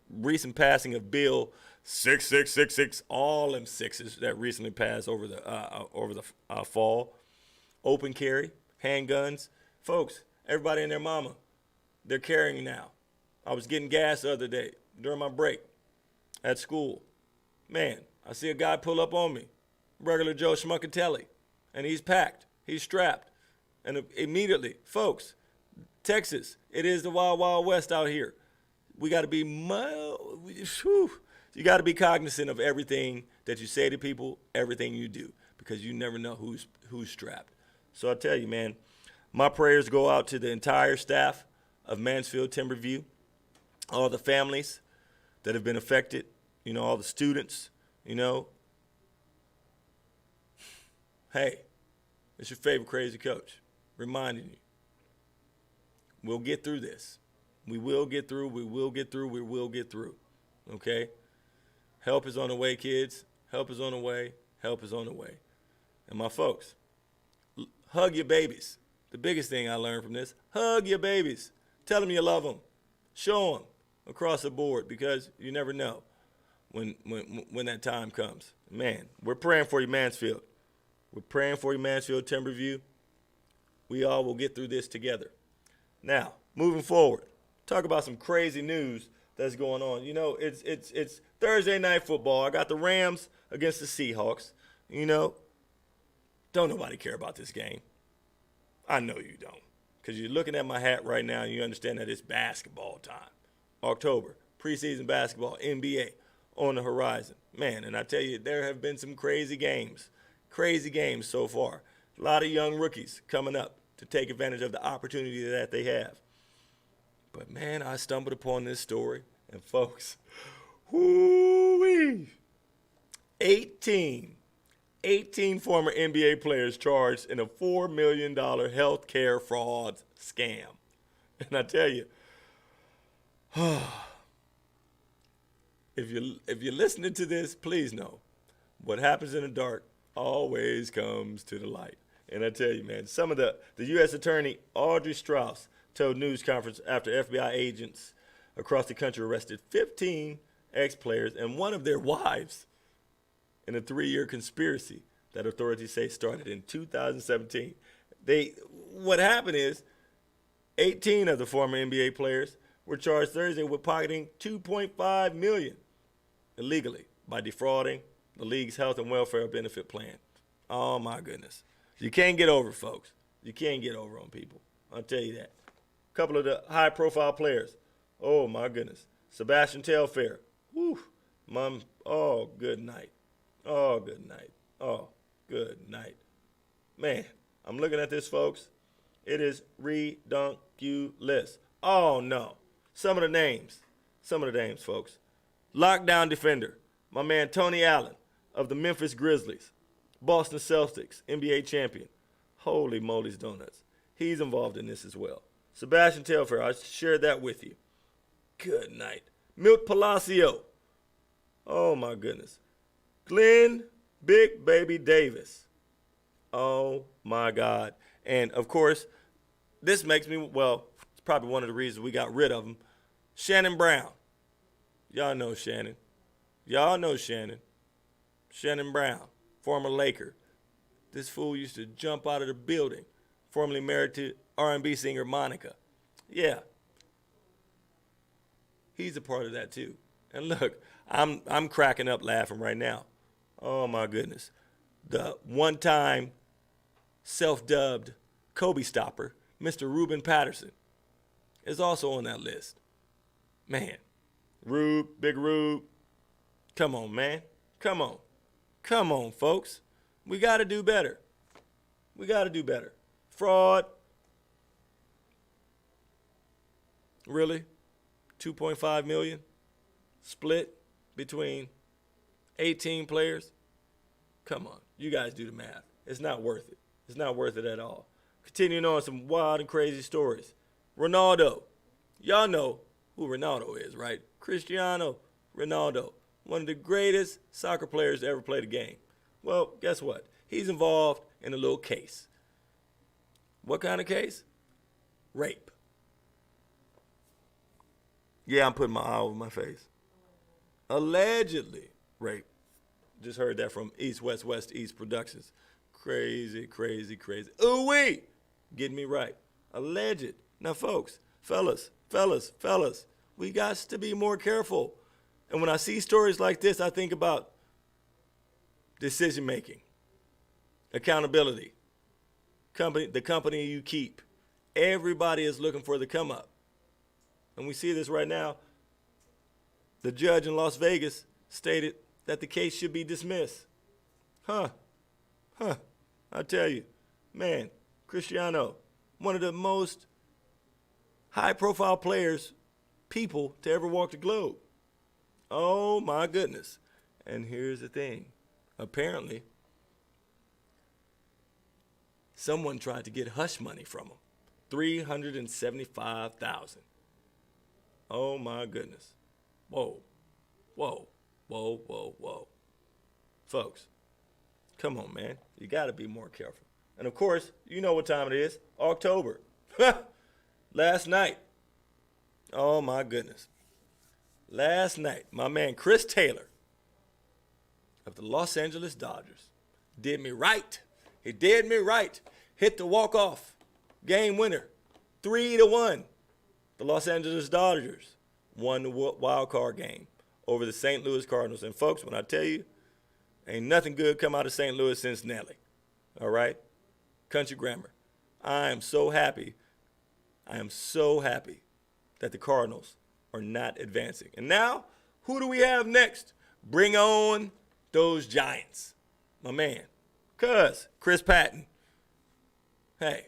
recent passing of Bill 6666, all them sixes that recently passed over the fall, open carry, handguns. Folks, everybody and their mama, they're carrying now. I was getting gas the other day during my break at school. Man, I see a guy pull up on me, regular Joe Schmuckatelli, and he's packed, he's strapped. And immediately, folks, Texas, it is the wild, wild west out here. We got to be, you got to be cognizant of everything that you say to people, everything you do, because you never know who's strapped. So I tell you, man, my prayers go out to the entire staff of Mansfield Timberview, all the families that have been affected, you know, all the students, you know. Hey, it's your favorite crazy coach reminding you, we'll get through this. We will get through, we will get through, we will get through, okay? Help is on the way, kids. Help is on the way. Help is on the way. And my folks, hug your babies. The biggest thing I learned from this, hug your babies. Tell them you love them. Show them across the board, because you never know when that time comes. Man, we're praying for you, Mansfield. We're praying for you, Mansfield, Timberview. We all will get through this together. Now, moving forward, talk about some crazy news that's going on. You know, it's Thursday night football. I got the Rams against the Seahawks. You know, don't nobody care about this game. I know you don't, because you're looking at my hat right now and you understand that it's basketball time. October, preseason basketball, NBA on the horizon. Man, and I tell you, there have been some crazy games so far. A lot of young rookies coming up to take advantage of the opportunity that they have. But, man, I stumbled upon this story, and folks, whoo-wee, 18 former NBA players charged in a $4 million health care fraud scam. And I tell you, if you're listening to this, please know what happens in the dark always comes to the light. And I tell you, man, some of the U.S. Attorney Audrey Strauss told news conference after FBI agents across the country arrested 15 ex-players and one of their wives in a 3-year conspiracy that authorities say started in 2017. What happened is 18 of the former NBA players were charged Thursday with pocketing $2.5 million illegally by defrauding the league's health and welfare benefit plan. Oh, my goodness. You can't get over, folks. You can't get over on people. I'll tell you that. A couple of the high-profile players. Oh, my goodness. Sebastian Telfair. Whew. Mom. Oh, good night. Oh, good night. Oh, good night. Man, I'm looking at this, folks. It is redunculous. Oh, no. Some of the names, folks. Lockdown defender, my man Tony Allen of the Memphis Grizzlies. Boston Celtics, NBA champion. Holy moly's donuts. He's involved in this as well. Sebastian Telfair, I shared that with you. Good night. Milt Palacio. Oh, my goodness. Glenn Big Baby Davis. Oh, my God. And, of course, this makes me, well, it's probably one of the reasons we got rid of him. Shannon Brown. Y'all know Shannon. Shannon Brown, former Laker. This fool used to jump out of the building, formerly married to R&B singer Monica. Yeah. He's a part of that too. And look, I'm cracking up laughing right now. Oh my goodness. The one-time self-dubbed Kobe stopper, Mr. Ruben Patterson, is also on that list. Man, Big Rube. Come on, man. Come on, folks. We got to do better. Fraud. Really? 2.5 million split between 18 players? Come on. You guys do the math. It's not worth it. It's not worth it at all. Continuing on some wild and crazy stories. Ronaldo. Y'all know who Ronaldo is, right? Cristiano Ronaldo. One of the greatest soccer players to ever play the game. Well, guess what? He's involved in a little case. What kind of case? Rape. Yeah, I'm putting my eye over my face. Allegedly rape. Just heard that from East, West, West, East Productions. Crazy. Ooh-wee! Getting me right. Alleged. Now, folks, fellas, we got to be more careful. And when I see stories like this, I think about decision-making, accountability, the company you keep. Everybody is looking for the come-up. And we see this right now. The judge in Las Vegas stated that the case should be dismissed. I tell you, man, Cristiano, one of the most high-profile people to ever walk the globe. Oh, my goodness. And here's the thing. Apparently, someone tried to get hush money from him. $375,000. Oh, my goodness. Whoa. Folks, come on, man. You got to be more careful. And, of course, you know what time it is. October. Last night. Oh, my goodness. last night, my man Chris Taylor of the Los Angeles Dodgers did me right. He did me right. Hit the walk-off game winner, 3-1. The Los Angeles Dodgers won the wild card game over the St. Louis Cardinals. And folks, when I tell you, ain't nothing good come out of St. Louis since Nelly. All right? Country grammar. I am so happy that the Cardinals are not advancing. And now, who do we have next? Bring on those Giants. My man, Chris Patton. Hey,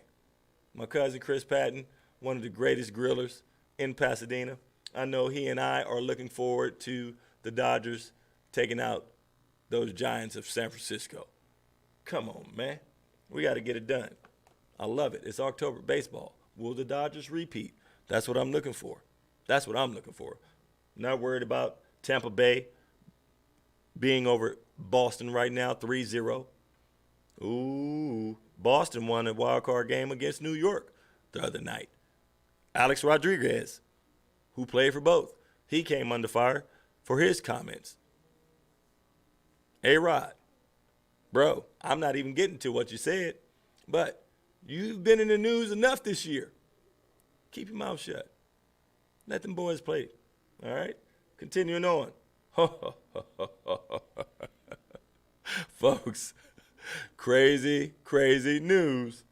my cousin Chris Patton, one of the greatest grillers in Pasadena. I know he and I are looking forward to the Dodgers taking out those Giants of San Francisco. Come on, man. We got to get it done. I love it. It's October baseball. Will the Dodgers repeat? That's what I'm looking for. Not worried about Tampa Bay being over Boston right now, 3-0. Ooh, Boston won a wild card game against New York the other night. Alex Rodriguez, who played for both, he came under fire for his comments. A-Rod, bro, I'm not even getting to what you said, but you've been in the news enough this year. Keep your mouth shut. Let them boys play. All right? Continuing on. Folks, crazy news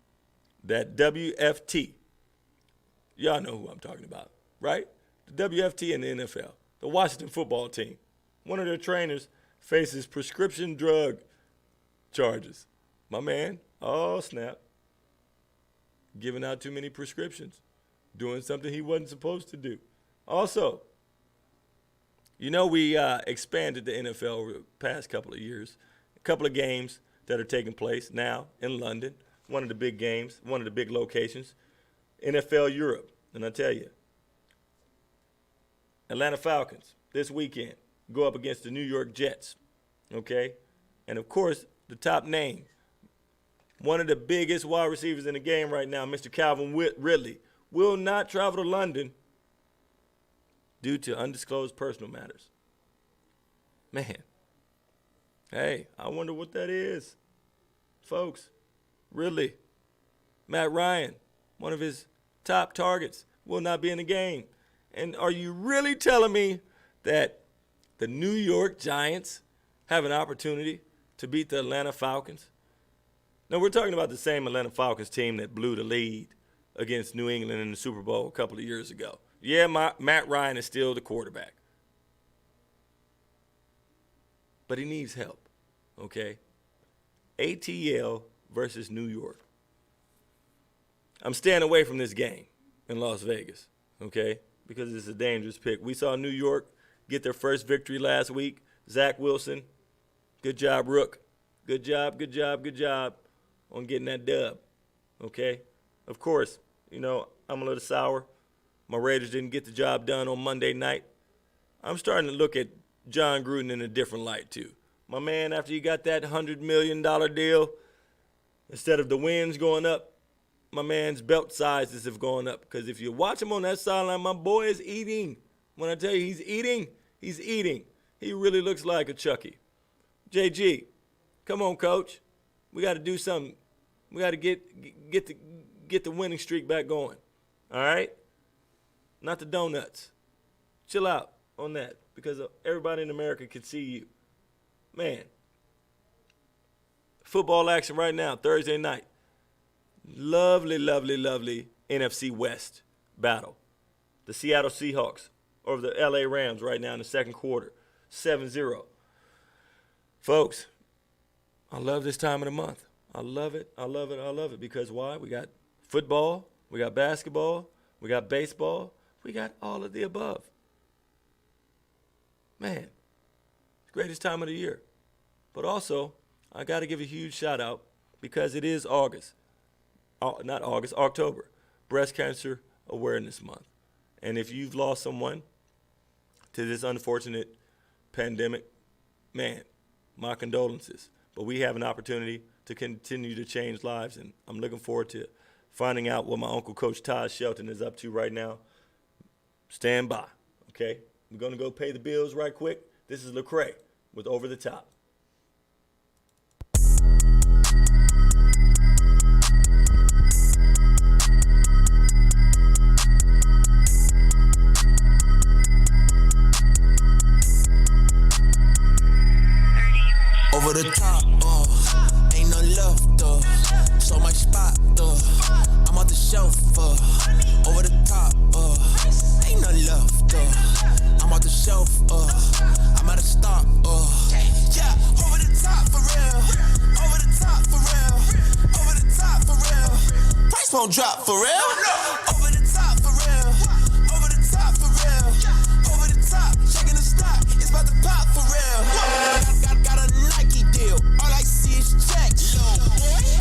that WFT, y'all know who I'm talking about, right? The WFT in the NFL, the Washington football team, one of their trainers faces prescription drug charges. My man, oh snap, giving out too many prescriptions, doing something he wasn't supposed to do. Also, you know, we expanded the NFL over the past couple of years. A couple of games that are taking place now in London, one of the big games, one of the big locations, NFL Europe. And I tell you, Atlanta Falcons this weekend go up against the New York Jets, okay? And, of course, the top name, one of the biggest wide receivers in the game right now, Mr. Calvin Ridley, will not travel to London due to undisclosed personal matters. Man, hey, I wonder what that is. Folks, Ridley, Matt Ryan, one of his top targets, will not be in the game. And are you really telling me that the New York Giants have an opportunity to beat the Atlanta Falcons? No, we're talking about the same Atlanta Falcons team that blew the lead against New England in the Super Bowl a couple of years ago. Yeah, Matt Ryan is still the quarterback. But he needs help, okay? ATL versus New York. I'm staying away from this game in Las Vegas, okay, because it's a dangerous pick. We saw New York get their first victory last week. Zach Wilson, good job, Rook. Good job on getting that dub, okay? Of course, you know, I'm a little sour. My Raiders didn't get the job done on Monday night. I'm starting to look at John Gruden in a different light, too. My man, after you got that $100 million deal, instead of the wins going up, my man's belt sizes have gone up. Because if you watch him on that sideline, my boy is eating. When I tell you he's eating, he's eating. He really looks like a Chucky. JG, come on, coach. We got to do something. We got to get the winning streak back going. All right? Not the donuts. Chill out on that because everybody in America can see you. Man, football action right now, Thursday night. Lovely NFC West battle. The Seattle Seahawks over the LA Rams right now in the second quarter, 7-0. Folks, I love this time of the month. I love it because why? We got football, we got basketball, we got baseball, we got all of the above. Man, it's the greatest time of the year. But also, I got to give a huge shout out because it is October, Breast Cancer Awareness Month. And if you've lost someone to this unfortunate pandemic, man, my condolences. But we have an opportunity to continue to change lives, and I'm looking forward to finding out what my Uncle Coach Todd Shelton is up to right now. Stand by, okay? We're going to go pay the bills right quick. This is Lecrae with Over the Top. Over the top, ain't no love, though. So much spot, though. I'm on the shelf, over the top, ain't no love, though. I'm on the shelf, I'm at a stop, yeah, over the top for real, over the top for real, over the top for real. Price won't drop for real, over the top for real, over the top for real, over the top, checking the stock, it's about to pop for real. Got a Nike deal, all I see is checks.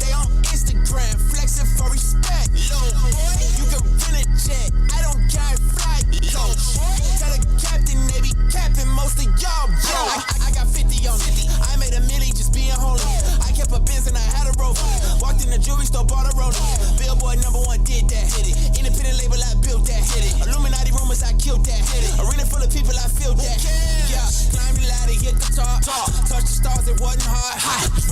They on Instagram, flexing for respect. You can rent a jet, I don't carry flight. Tell the captain they be capping most of y'all, bro. I got 50 on me, I made a milli just being holy. I kept a Benz and I had a rover. Walked in the jewelry store, bought a roller. Billboard #1 did that. Independent label, I built that. Illuminati rumors, I killed that. Arena full of people, I feel that. Yeah, climb the ladder, hit the top. Touch the stars, it wasn't hard.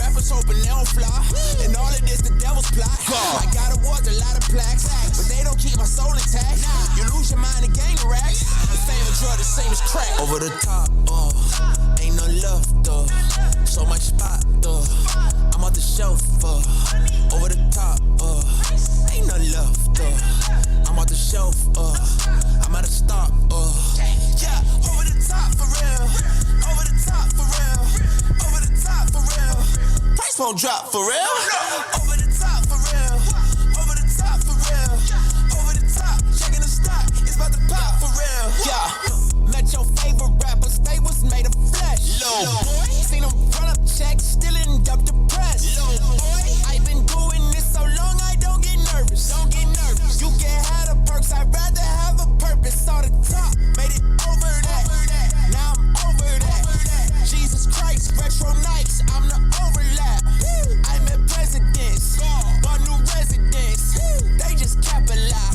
Rappers hoping they don't fly. And all of this, the devil's plot. I got awards, a lot of plaques, but they don't keep my soul intact. You lose your mind and gang racks. The same as drug, the same as crack. Over the top, ain't no love, though. So much spot, though. I'm on the shelf, over the top, ain't no love, though. I'm on the shelf, I'm at a stop, yeah, over the top for real, over the top for real, over the top for real. Price won't drop for real, over the top for real, over the top for real, over the top, checking the stock, it's about to pop for real. Yeah, met your favorite rappers, they was made of flesh. Seen them run up checks, still end up depressed. I've been doing this so long, I don't get nervous. You can have the perks, I'd rather have a purpose. All the top, made it over that. Now I'm over that. Jesus Christ, retro Nikes, I'm the overlap. I met presidents, bought new residents. They just cap a lie.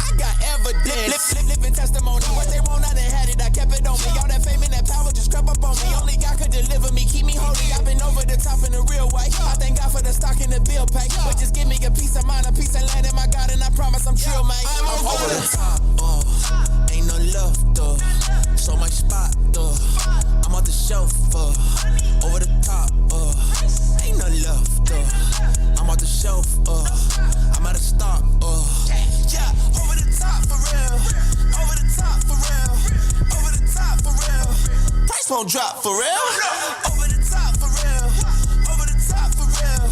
I got evidence. Living testimony. What they want, I done had it. I kept it on me. All that fame and that power just crept up on me. Only God could deliver me, keep me holy. I've been over the top in a real way. I thank God for the stock and the bill pay. But just give me a piece of mind, a piece of land in my God, and I promise I'm trill, man. I'm over the top, ain't no love, though. So much spot, though. I'm on the shelf, over the top, ain't no love, though. I'm on the shelf, I'm at a stop, yeah, over the top for real, over the top for real, over the top for real. Price won't drop for real, over the top for real, over the top for real,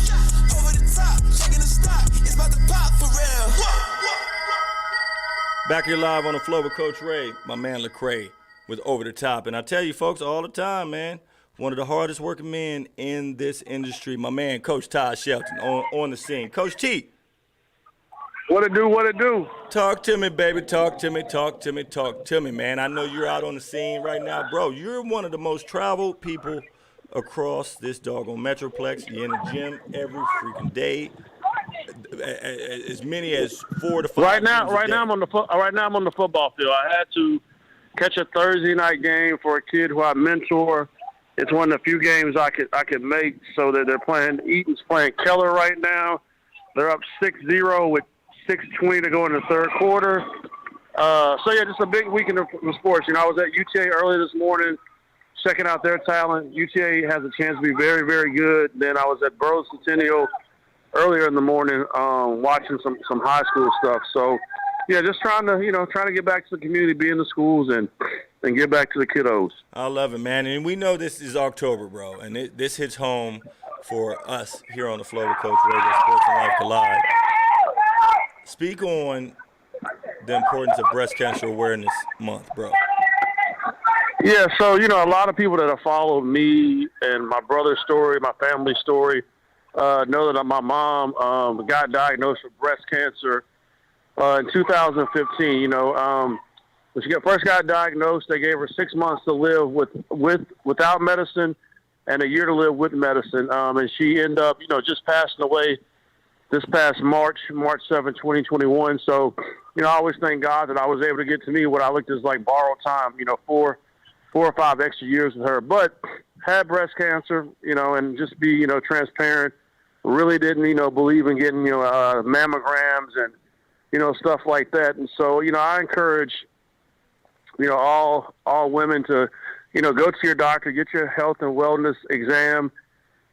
over the top, checking the stock, it's about to pop for real. Back here live on the floor with Coach Ray, my man Lecrae with Over the Top. And I tell you folks all the time, man, one of the hardest working men in this industry, my man Coach Todd Shelton on the scene. Coach T. What it do? Talk to me, baby. Talk to me, man. I know you're out on the scene right now. Bro, you're one of the most traveled people across this doggone Metroplex. You're in the gym every freaking day. As many as 4 to 5. Right now I'm on the football field. I had to catch a Thursday night game for a kid who I mentor. It's one of the few games I could make, so that they're playing. Eaton's playing Keller right now. They're up 6-0 with 6:20 to go in the third quarter. So yeah, just a big weekend of sports. You know, I was at UTA early this morning, checking out their talent. UTA has a chance to be very, very good. Then I was at Burroughs Centennial earlier in the morning, watching some high school stuff. So yeah, just trying to get back to the community, be in the schools, and get back to the kiddos. I love it, man. And we know this is October, bro, and this hits home for us here on the floor with Coach Ray, where Sports and Life collide. Speak on the importance of Breast Cancer Awareness Month, bro. Yeah, so, a lot of people that have followed me and my brother's story, my family's story, know that my mom got diagnosed with breast cancer in 2015. When she first got diagnosed, they gave her 6 months to live without medicine and a year to live with medicine. And she ended up, just passing away this past March 7, 2021. So, I always thank God that I was able to get to me what I looked as like borrowed time, 4 or 5 extra years with her. But had breast cancer, and just be, transparent. Really didn't, believe in getting, mammograms and, stuff like that. And so, I encourage, all women to, go to your doctor, get your health and wellness exam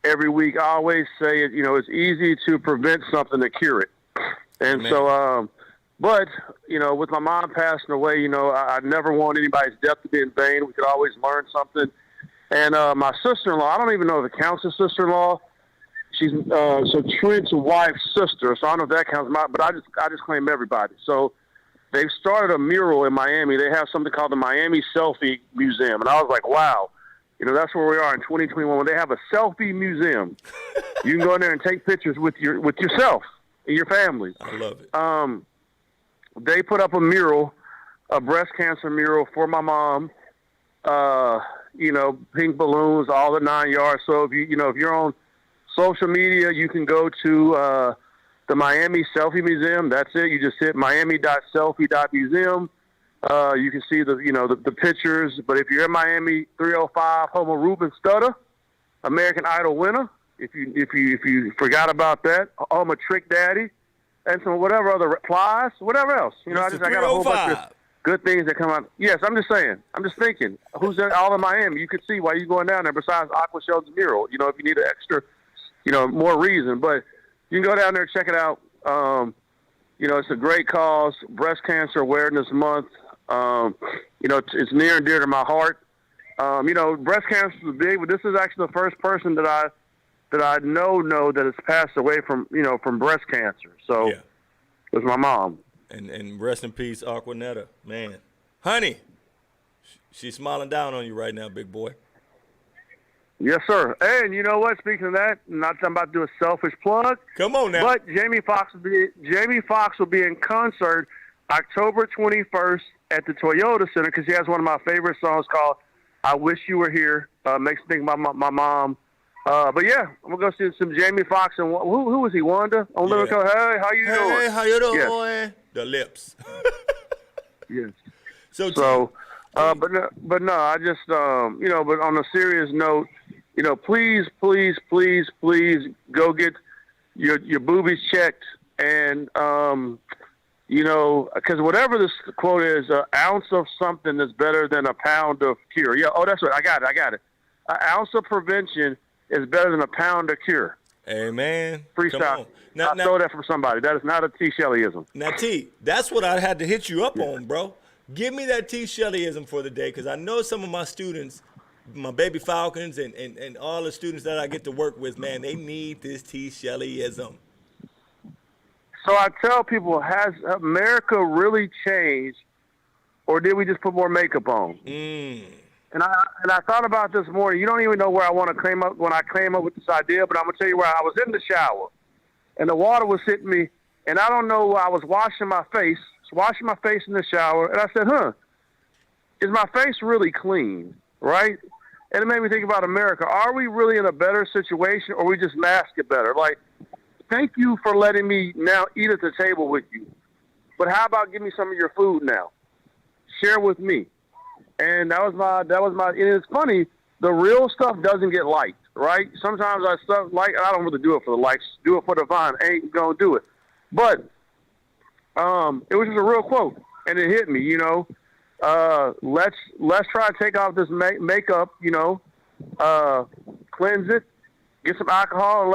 every week. I always say it, it's easy to prevent something to cure it. And Amen. so, but, with my mom passing away, I never want anybody's death to be in vain. We could always learn something. And my sister-in-law, I don't even know if it counts as sister-in-law. She's so Trent's wife's sister. So I don't know if that counts, but I just claim everybody. So they've started a mural in Miami. They have something called the Miami Selfie Museum. And I was like, wow, that's where we are in 2021. When they have a selfie museum, you can go in there and take pictures with yourself and your family. I love it. They put up a mural, a breast cancer mural for my mom. Pink balloons, all the 9 yards. So if if you're on social media, you can go to the Miami Selfie Museum. That's it. You just hit miami.selfie.museum. You can see the pictures. But if you're in Miami, 305 Homo Ruben Stutter, American Idol winner. If you forgot about that, Homo Trick Daddy, and some whatever other replies, whatever else. I got a whole bunch of good things that come out. Yes, I'm just saying. I'm just thinking. Who's there all in Miami? You could see why you're going down there besides Aqua Sheldon's mural. If you need an extra, more reason. But you can go down there and check it out. It's a great cause. Breast Cancer Awareness Month. It's near and dear to my heart. Breast cancer is big, but this is actually the first person that I know that has passed away from breast cancer. So yeah. It was my mom. And rest in peace, Aquanetta. Man. Honey, she's smiling down on you right now, big boy. Yes, sir. And you know what? Speaking of that, I'm about to do a selfish plug. Come on now. But Jamie Foxx will be in concert October 21st at the Toyota Center because she has one of my favorite songs called "I Wish You Were Here." Makes me think about my mom. But yeah, I'm gonna go see some Jamie Foxx and who was he? Wanda on Lyrical. Hey, how you doing? Hey, how you doing? Yes. The lips. Yes. But no, I just but on a serious note, please go get your boobies checked and because whatever this quote is, an ounce of something is better than a pound of cure. Yeah. Oh, that's right. I got it. An ounce of prevention is better than a pound of cure. Amen. Freestyle. I stole that from somebody. That is not a T. Shelleyism. Now, T, that's what I had to hit you up on, bro. Give me that T. Shelleyism for the day because I know some of my students, my baby Falcons and all the students that I get to work with, man, they need this T. Shelleyism. So I tell people, has America really changed or did we just put more makeup on? And I thought about this morning. You don't even know where I want to came up when I came up with this idea, but I'm gonna tell you where I was in the shower, and the water was hitting me, and I don't know. I was washing my face in the shower, and I said, is my face really clean, right? And it made me think about America. Are we really in a better situation, or we just mask it better? Like, thank you for letting me now eat at the table with you, but how about give me some of your food now? Share with me. And that was my, and it's funny, the real stuff doesn't get liked, right? Sometimes I don't really do it for the likes, do it for the vine, ain't gonna do it. But, it was just a real quote and it hit me, let's try to take off this makeup, cleanse it, get some alcohol, and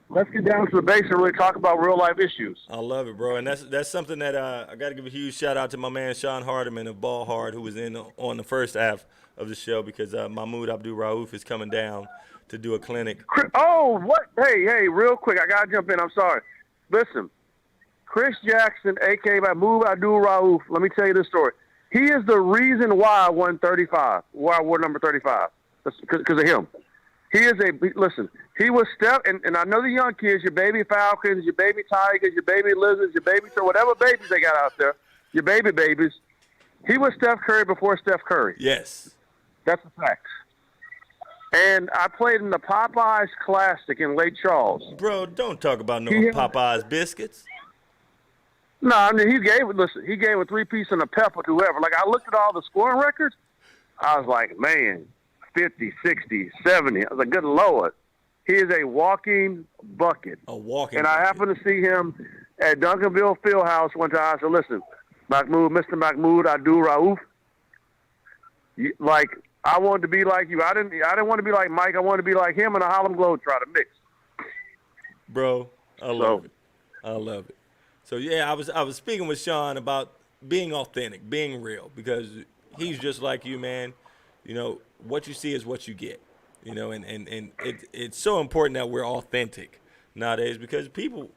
let's get down to the base and really talk about real life issues. I love it, bro, and that's something that I got to give a huge shout out to my man Sean Hardiman of Ball Hard, who was in on the first half of the show because Mahmoud Abdul Rauf is coming down to do a clinic. Oh, what? Hey, real quick, I gotta jump in. I'm sorry. Listen, Chris Jackson, aka Mahmoud Abdul Rauf. Let me tell you this story. He is the reason why I won 35. Why I wore number 35? Because of him. He was and I know the young kids, your baby Falcons, your baby Tigers, your baby Lizards, your baby, whatever babies they got out there, your baby babies. He was Steph Curry before Steph Curry. Yes. That's a fact. And I played in the Popeyes Classic in Lake Charles. Bro, don't talk about no Popeyes biscuits. No, I mean, he gave a 3-piece and a pepper to whoever. Like, I looked at all the scoring records. I was like, man, 50, 60, 70. I was like, good Lord. He is a walking bucket. A walking And bucket. I happened to see him at Duncanville Fieldhouse one time. I said, listen, Mahmoud, Mr. Mahmoud Abdul Rauf, like, I wanted to be like you. I didn't want to be like Mike. I wanted to be like him and a Harlem Globetrotter mix. Bro, I love it. I love it. So yeah, I was speaking with Sean about being authentic, being real, because he's just like you, man. You know, what you see is what you get. You know, and it's so important that we're authentic nowadays, because people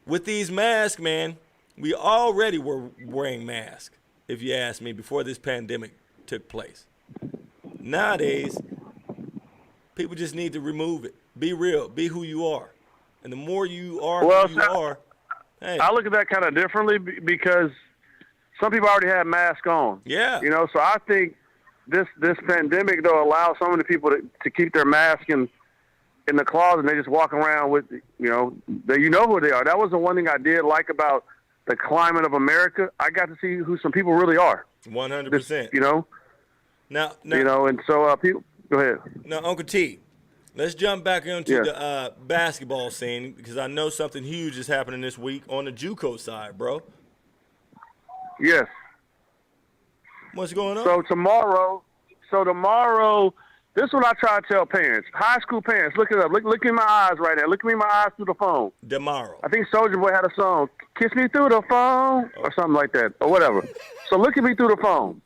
with these masks, man, we already were wearing masks, if you ask me, before this pandemic took place. Nowadays, people just need to remove it. Be real. Be who you are. And the more you are who you are, hey. I look at that kind of differently because some people already have masks on. Yeah. You know, so I think this pandemic, though, allows so many people to keep their mask in the closet, and they just walk around with, you know who they are. That was the one thing I did like about the climate of America. I got to see who some people really are. 100%. You know? Now, you know, and so people, go ahead. Now, Uncle T, let's jump back into the basketball scene, because I know something huge is happening this week on the JUCO side, bro. Yes. What's going on? So tomorrow, this is what I try to tell parents, high school parents. Look it up. Look in my eyes right now. Look at me in my eyes through the phone. Tomorrow. I think Soulja Boy had a song, "Kiss Me Through the Phone," or something like that, or whatever. So look at me through the phone.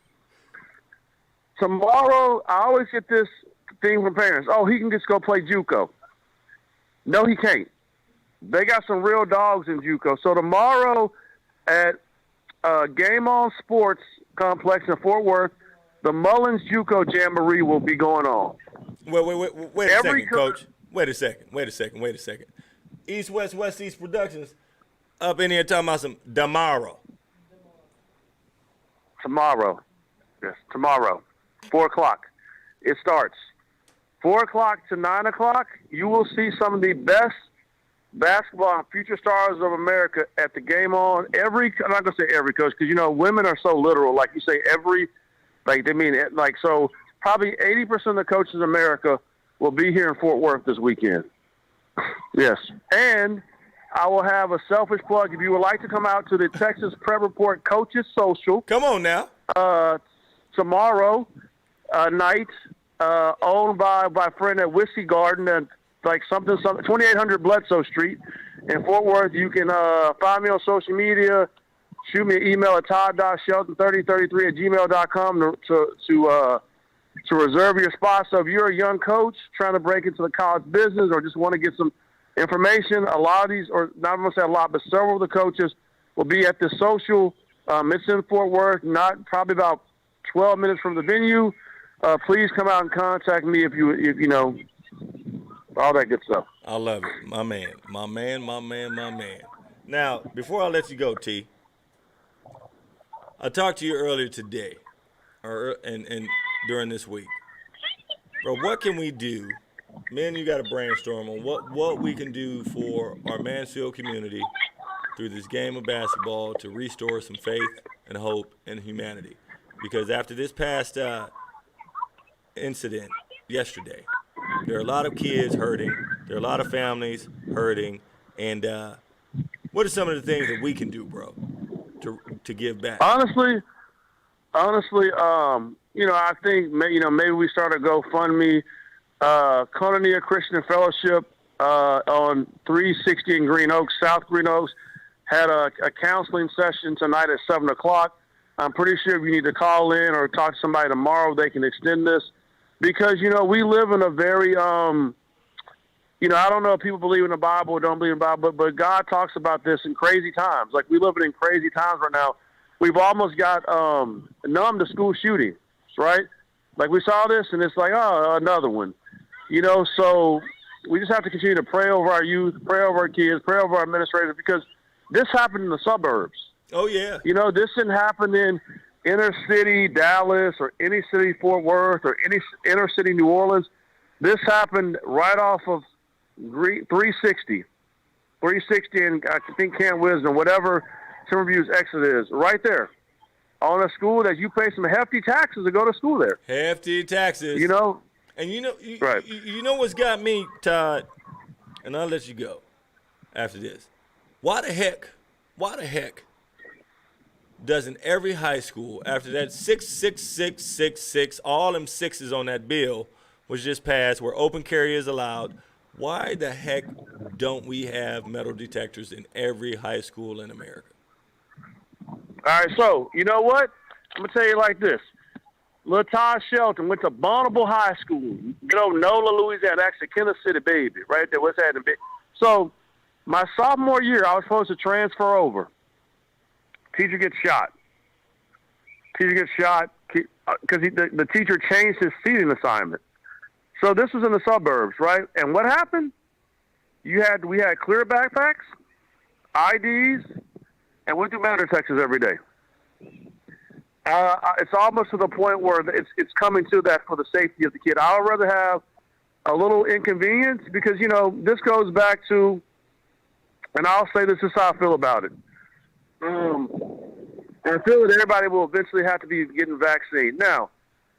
Tomorrow, I always get this thing from parents. Oh, he can just go play JUCO. No, he can't. They got some real dogs in JUCO. So tomorrow at Game On Sports Complex in Fort Worth, the Mullins JUCO Jamboree will be going on. Wait a second, Coach. Wait a second. East, West, East Productions up in here talking about some tomorrow. Tomorrow. Yes, tomorrow. 4 o'clock. It starts. 4 o'clock to 9 o'clock, you will see some of the best basketball and future stars of America at the Game On. I'm not going to say every coach, because, you know, women are so literal. Like you say every, like they mean it. Like, so probably 80% of the coaches in America will be here in Fort Worth this weekend. Yes. And I will have a selfish plug. If you would like to come out to the Texas Prep Report Coaches Social. Come on now. Tomorrow night, owned by a friend at Whiskey Garden, and like something 2800 Bledsoe Street in Fort Worth. You can find me on social media. Shoot me an email at todd.shelton3033@gmail.com to reserve your spot. So if you're a young coach trying to break into the college business, or just want to get some information, a lot of these, or not going to say a lot, but several of the coaches will be at the social. It's in Fort Worth, probably about 12 minutes from the venue. Please come out and contact me if you know, all that good stuff. I love it. My man. Now, before I let you go, T, I talked to you earlier today, and during this week. Bro, what can we do? Me and you got to brainstorm on what we can do for our Mansfield community through this game of basketball to restore some faith and hope in humanity. Because after this past incident yesterday, there are a lot of kids hurting. There are a lot of families hurting. And what are some of the things that we can do, bro, to give back? Honestly, you know, I think maybe we start a GoFundMe. Koinonia Christian Fellowship on 360 in Green Oaks, South Green Oaks, had a counseling session tonight at 7 o'clock. I'm pretty sure if you need to call in or talk to somebody tomorrow, they can extend this. Because, you know, we live in a very, you know, I don't know if people believe in the Bible or don't believe in the Bible, but God talks about this in crazy times. Like, we live in crazy times right now. We've almost got numb to school shootings, right? Like, we saw this, and it's like, oh, another one. You know, so we just have to continue to pray over our youth, pray over our kids, pray over our administrators, because this happened in the suburbs. Oh, yeah. You know, this didn't happen in inner city Dallas or any city Fort Worth or any inner city New Orleans. This happened right off of 360 and I think Camp Wisdom, whatever Timberview's exit is, right there on a school that you pay some hefty taxes to go to school there. Hefty taxes. You know? And you know, right. you know what's got me, Todd, and I'll let you go after this. Why the heck doesn't every high school, after that 66666, all them sixes on that bill was just passed where open carry is allowed, why the heck don't we have metal detectors in every high school in America? All right, so you know what? I'm gonna tell you like this. Little Todd Shelton went to Bonneville High School, you know, Nola, Louisiana, actually Kansas City, baby, right there. What's happening? So my sophomore year, I was supposed to transfer over. Teacher gets shot because the teacher changed his seating assignment. So this was in the suburbs, right? And what happened? We had clear backpacks, IDs, and went through metal detectors every day. It's almost to the point where it's coming to that for the safety of the kid. I would rather have a little inconvenience because, you know, this goes back to, and I'll say this is how I feel about it. I feel that everybody will eventually have to be getting vaccinated. Now,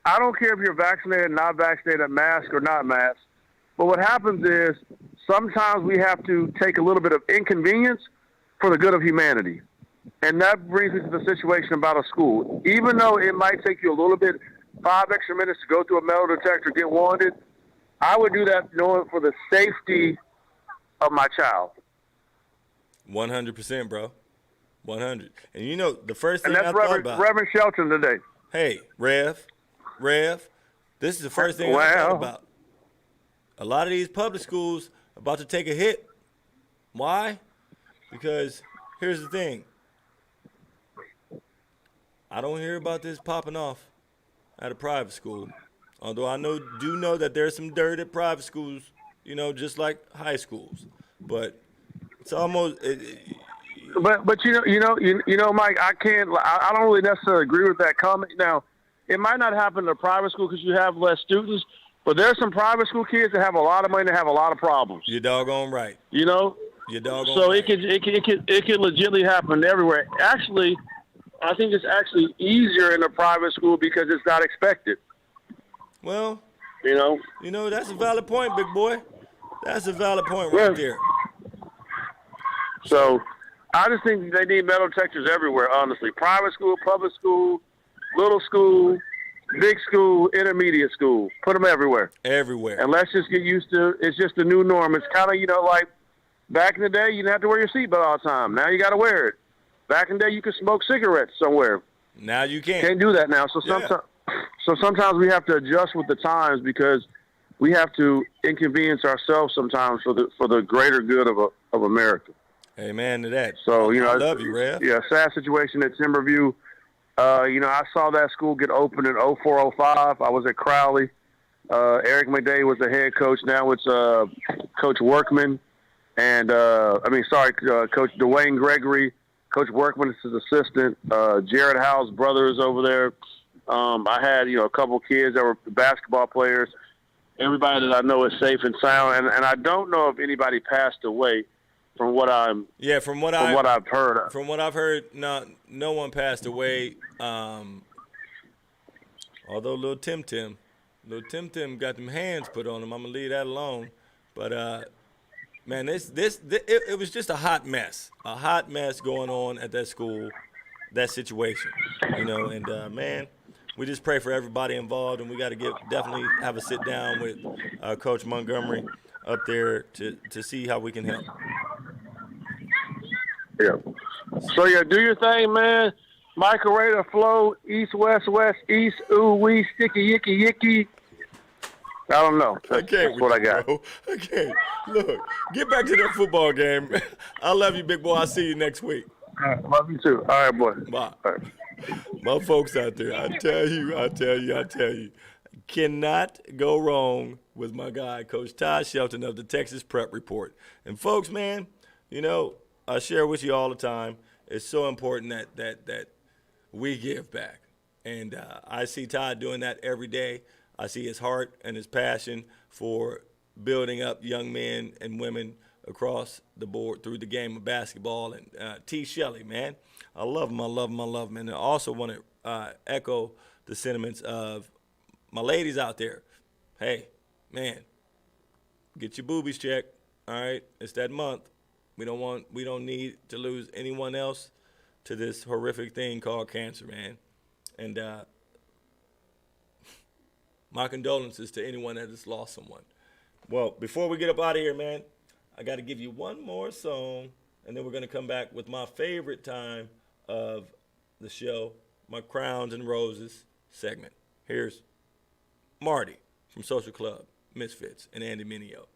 I don't care if you're vaccinated, not vaccinated, mask or not mask, but what happens is sometimes we have to take a little bit of inconvenience for the good of humanity. And that brings me to the situation about a school. Even though it might take you a little bit, 5 extra minutes to go through a metal detector, get wanted, I would do that knowing for the safety of my child. 100%, bro. 100. And you know, the first thing and that's I thought about. Reverend Shelton today. Hey, Rev, this is the first thing I thought about. A lot of these public schools about to take a hit. Why? Because here's the thing. I don't hear about this popping off at a private school. Although I do know that there's some dirt at private schools, you know, just like high schools. But it's almost But you know, Mike, I don't really necessarily agree with that comment. Now, it might not happen in a private school because you have less students, but there's some private school kids that have a lot of money and have a lot of problems. You're doggone right. You know? You're doggone so right. it could legitimately happen everywhere. Actually, I think it's actually easier in a private school because it's not expected. Well, you know, that's a valid point, big boy. That's a valid point right there. So I just think they need metal detectors everywhere, honestly. Private school, public school, little school, big school, intermediate school. Put them everywhere. Everywhere. And let's just get used to it's just the new norm. It's kind of, you know, like back in the day, you didn't have to wear your seatbelt all the time. Now you got to wear it. Back in the day, you could smoke cigarettes somewhere. Now you can't. Can't do that now. So sometimes we have to adjust with the times because we have to inconvenience ourselves sometimes for the greater good of America. Amen to that. So, you know, I love you, Rev. Yeah, sad situation at Timberview. You know, I saw that school get opened in 0405. I was at Crowley. Eric McDay was the head coach. Now it's Coach Workman. And, Coach Dwayne Gregory. Coach Workman is his assistant. Jared Howe's brother is over there. I had, you know, a couple kids that were basketball players. Everybody that I know is safe and sound. And I don't know if anybody passed away. From what I've heard. From what I've heard, no one passed away. Although little Tim got them hands put on him. I'm gonna leave that alone. But man, it was just a hot mess going on at that school, that situation, you know. And man, we just pray for everybody involved, and we got to definitely have a sit down with Coach Montgomery up there to see how we can help. Yeah. So, yeah, do your thing, man. Michael Rader, flow, east, west, east, ooh, wee, sticky, yicky, yicky. I don't know. That's what I got. Bro. Okay. Look, get back to that football game. I love you, big boy. I'll see you next week. All right, love you too. All right, boy. Bye. All right. My folks out there, I tell you. Cannot go wrong with my guy, Coach Todd Shelton of the Texas Prep Report. And folks, man, you know, I share with you all the time. It's so important that we give back. And I see Todd doing that every day. I see his heart and his passion for building up young men and women across the board through the game of basketball. And T. Shelley, man, I love him. And I also want to echo the sentiments of my ladies out there. Hey, man, get your boobies checked. All right, it's that month. We don't need to lose anyone else to this horrific thing called cancer, man. And my condolences to anyone that has lost someone. Well, before we get up out of here, man, I got to give you one more song, and then we're going to come back with my favorite time of the show, my Crowns and Roses segment. Here's Marty from Social Club, Misfits, and Andy Mineo.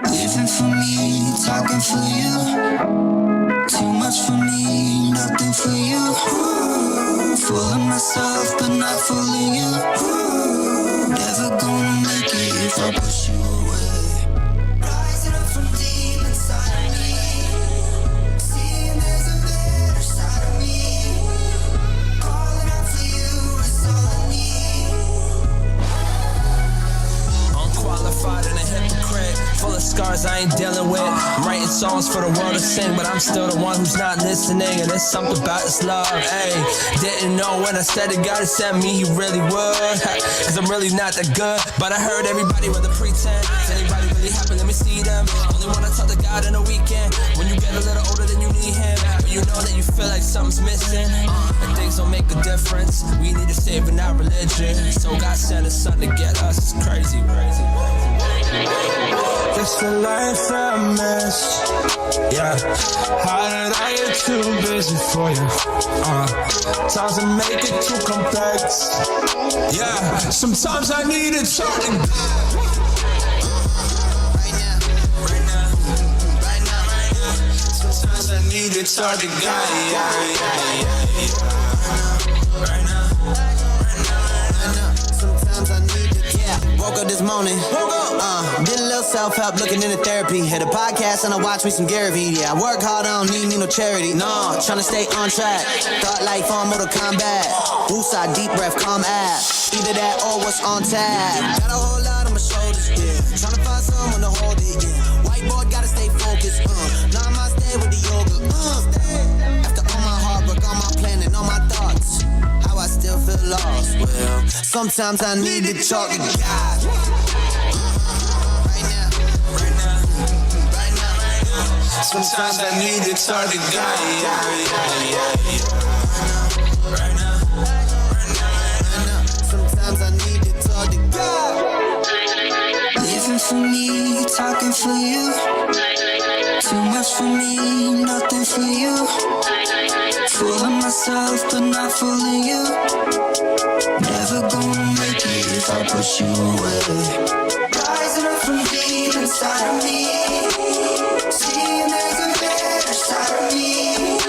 Living for me, talking for you. Too much for me, nothing for you. Fooling myself, but not fooling you. Never gonna make it if I push you away. Rising up from deep inside of me. Seeing there's a better side of me. Calling out for you is all I need. Unqualified and a hypocrite, full of scars I ain't dealing with. I'm writing songs for the world to sing, but I'm still the one who's not listening. And there's something about this love, ayy. Didn't know when I said it, God sent me, he really would. Cause I'm really not that good, but I heard everybody rather pretend. Is anybody really happy? Let me see them. Only wanna talk to God in the weekend. When you get a little older, then you need him. But you know that you feel like something's missing. And things don't make a difference. We need to save in our religion. So God sent his son to get us. It's crazy, crazy. It's the life that I miss. Yeah. How did I get too busy for you? Times I make it too complex. Yeah. Sometimes I need a talking. Sometimes I need a target guy. Right now. Sometimes I need it. Woke up this morning, did a little self-help, looking into therapy. Hit a podcast and I watch me some Gary Vee. Yeah, I work hard, I don't need no charity. No, tryna stay on track. Thought life on Mortal Kombat. Woosah, deep breath, calm ass. Either that or what's on tap. Got a whole lot on my shoulders, yeah. Tryna find someone to hold it, yeah. Whiteboard, gotta stay focused, Namaste with the yoga, After all my hard work, all my planning, all my thoughts, how I still feel lost. Well, sometimes I need to talk to God. Sometimes I need to talk to God. Sometimes I need to talk to God. Living for me, talking for you. Too much for me, nothing for you. Fooling myself, but not fooling you. Never gonna make it if I push you away. Rising up from deep inside of me. Seeing there's a better side of me.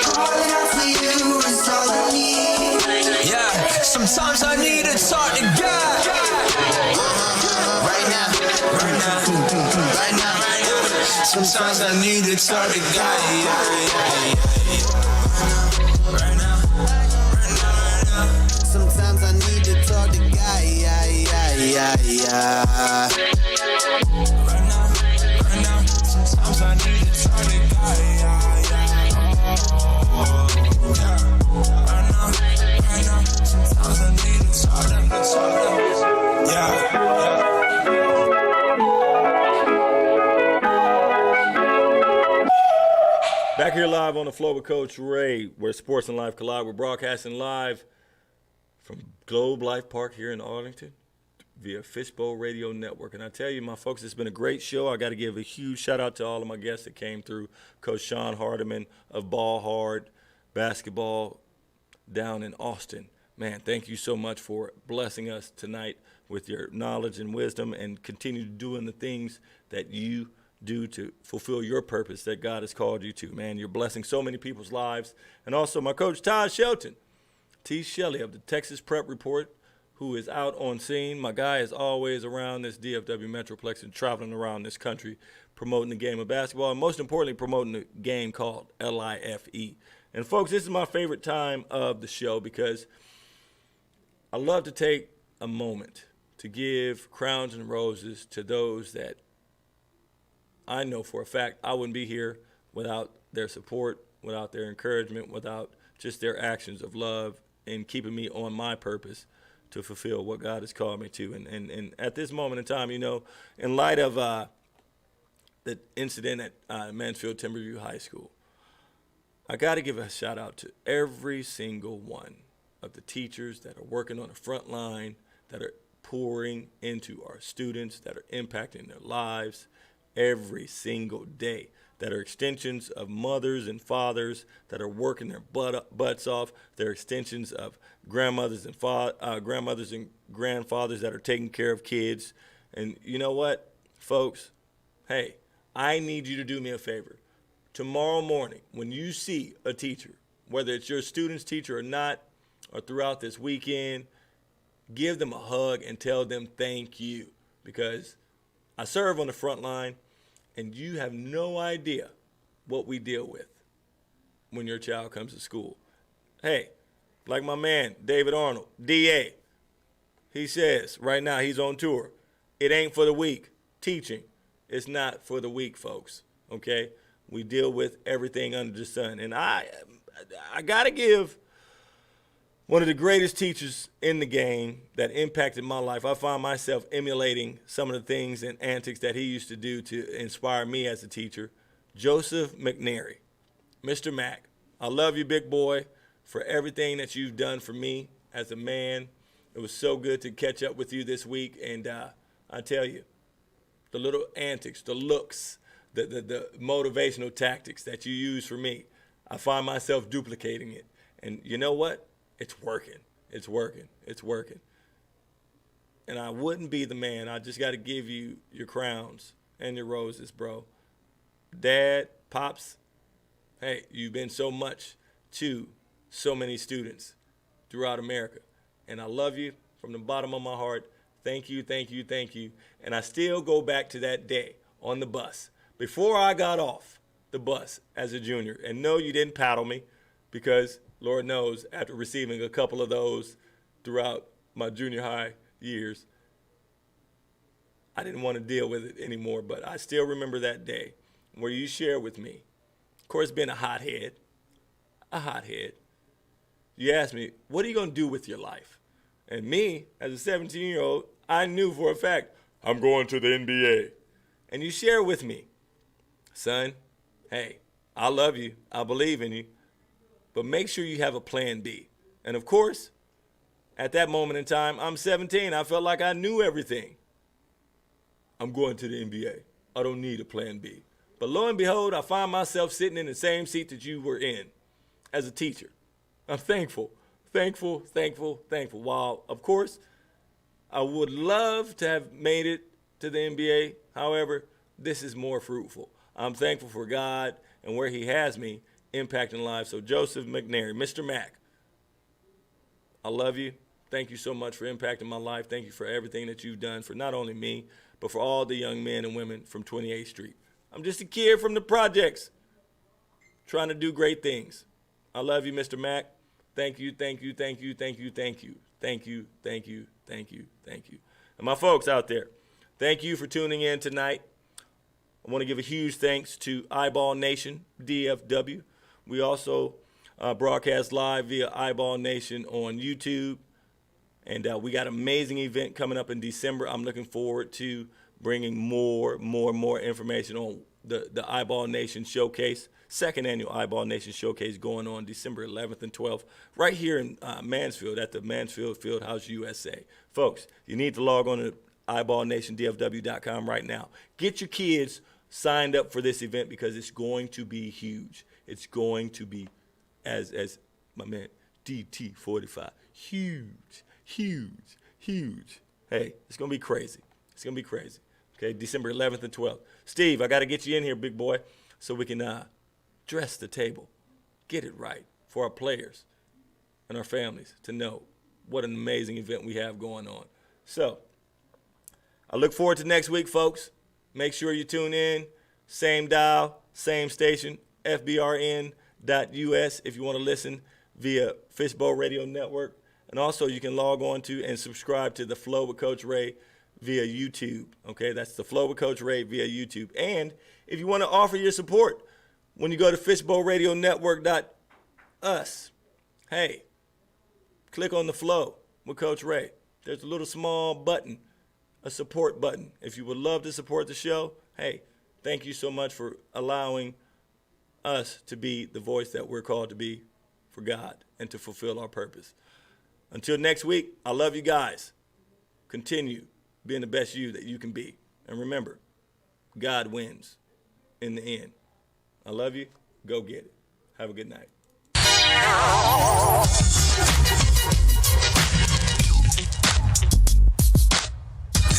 Calling out for you is all I need. Yeah, sometimes I need to talk to God. Right now. Sometimes I need to talk to God. Sometimes I need to talk to God. Sometimes I need to talk to God. Sometimes I need to talk to God. Back here live on the floor with Coach Ray, where sports and life collide. We're broadcasting live from Globe Life Park here in Arlington via Fishbowl Radio Network. And I tell you, my folks, it's been a great show. I got to give a huge shout out to all of my guests that came through. Coach Sean Hardiman of Ball Hard Basketball down in Austin. Man, thank you so much for blessing us tonight with your knowledge and wisdom, and continue doing the things that you do to fulfill your purpose that God has called you to. Man, you're blessing so many people's lives. And also my coach, Todd Shelton, T. Shelley of the Texas Prep Report, who is out on scene. My guy is always around this DFW Metroplex and traveling around this country promoting the game of basketball, and most importantly, promoting the game called LIFE. And folks, this is my favorite time of the show because I love to take a moment to give crowns and roses to those that I know for a fact I wouldn't be here without their support, without their encouragement, without just their actions of love and keeping me on my purpose to fulfill what God has called me to. And at this moment in time, you know, in light of the incident at Mansfield Timberview High School, I got to give a shout out to every single one of the teachers that are working on the front line, that are pouring into our students, that are impacting their lives every single day, that are extensions of mothers and fathers that are working their butts off. They're extensions of grandmothers and grandfathers that are taking care of kids. And you know what, folks? Hey, I need you to do me a favor. Tomorrow morning, when you see a teacher, whether it's your student's teacher or not, or throughout this weekend, give them a hug and tell them thank you, because I serve on the front line, and you have no idea what we deal with when your child comes to school. Hey, like my man, David Arnold, DA, he says right now he's on tour. It ain't for the weak. Teaching, it's not for the weak, folks, okay? We deal with everything under the sun. And I got to give one of the greatest teachers in the game that impacted my life. I find myself emulating some of the things and antics that he used to do to inspire me as a teacher. Joseph McNary. Mr. Mac, I love you, big boy, for everything that you've done for me as a man. It was so good to catch up with you this week. And I tell you, the little antics, the looks, the motivational tactics that you use for me, I find myself duplicating it. And you know what? It's working. It's working. It's working. And I wouldn't be the man. I just got to give you your crowns and your roses, bro. Dad, Pops, hey, you've been so much to so many students throughout America. And I love you from the bottom of my heart. Thank you, thank you, thank you. And I still go back to that day on the bus before I got off the bus as a junior. And no, you didn't paddle me, because Lord knows, after receiving a couple of those throughout my junior high years, I didn't want to deal with it anymore. But I still remember that day where you shared with me, of course, being a hothead, you asked me, what are you going to do with your life? And me, as a 17-year-old, I knew for a fact, I'm going to the NBA. And you share with me, son, hey, I love you. I believe in you. But make sure you have a plan B. And of course, at that moment in time, I'm 17. I felt like I knew everything. I'm going to the NBA. I don't need a plan B. But lo and behold, I find myself sitting in the same seat that you were in as a teacher. I'm thankful. While, of course, I would love to have made it to the NBA. However, this is more fruitful. I'm thankful for God and where he has me impacting lives. So Joseph McNary, Mr. Mac, I love you. Thank you so much for impacting my life. Thank you for everything that you've done for not only me, but for all the young men and women from 28th Street. I'm just a kid from the projects trying to do great things. I love you, Mr. Mac. Thank you. And my folks out there, thank you for tuning in tonight. I want to give a huge thanks to Eyeball Nation, DFW. We also broadcast live via Eyeball Nation on YouTube. And we got an amazing event coming up in December. I'm looking forward to bringing more information on the Eyeball Nation Showcase, second annual Eyeball Nation Showcase going on December 11th and 12th, right here in Mansfield at the Mansfield Fieldhouse USA. Folks, you need to log on to eyeballnationdfw.com right now. Get your kids signed up for this event because it's going to be huge. It's going to be, as my man DT45, huge. Hey, it's going to be crazy. Okay, December 11th and 12th. Steve, I got to get you in here, big boy, so we can dress the table, get it right for our players and our families to know what an amazing event we have going on. So I look forward to next week, folks. Make sure you tune in. Same dial, same station, FBRN fishbowl.us if you want to listen via Fishbowl Radio Network. And also you can log on to and subscribe to The Flow with Coach Ray via YouTube. Okay, that's The Flow with Coach Ray via YouTube. And if you want to offer your support, when you go to fishbowlradionetwork.us, hey, click on The Flow with Coach Ray. There's a little small button, a support button. If you would love to support the show, hey, thank you so much for allowing us to be the voice that we're called to be for God and to fulfill our purpose. Until next week, I love you guys. Continue being the best you that you can be. And remember, God wins in the end. I love you. Go get it. Have a good night.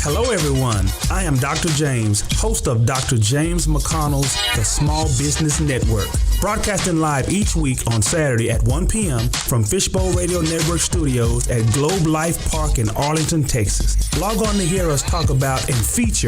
Hello, everyone. I am Dr. James, host of Dr. James McConnell's The Small Business Network, broadcasting live each week on Saturday at 1 p.m. from Fishbowl Radio Network studios at Globe Life Park in Arlington, Texas. Log on to hear us talk about and feature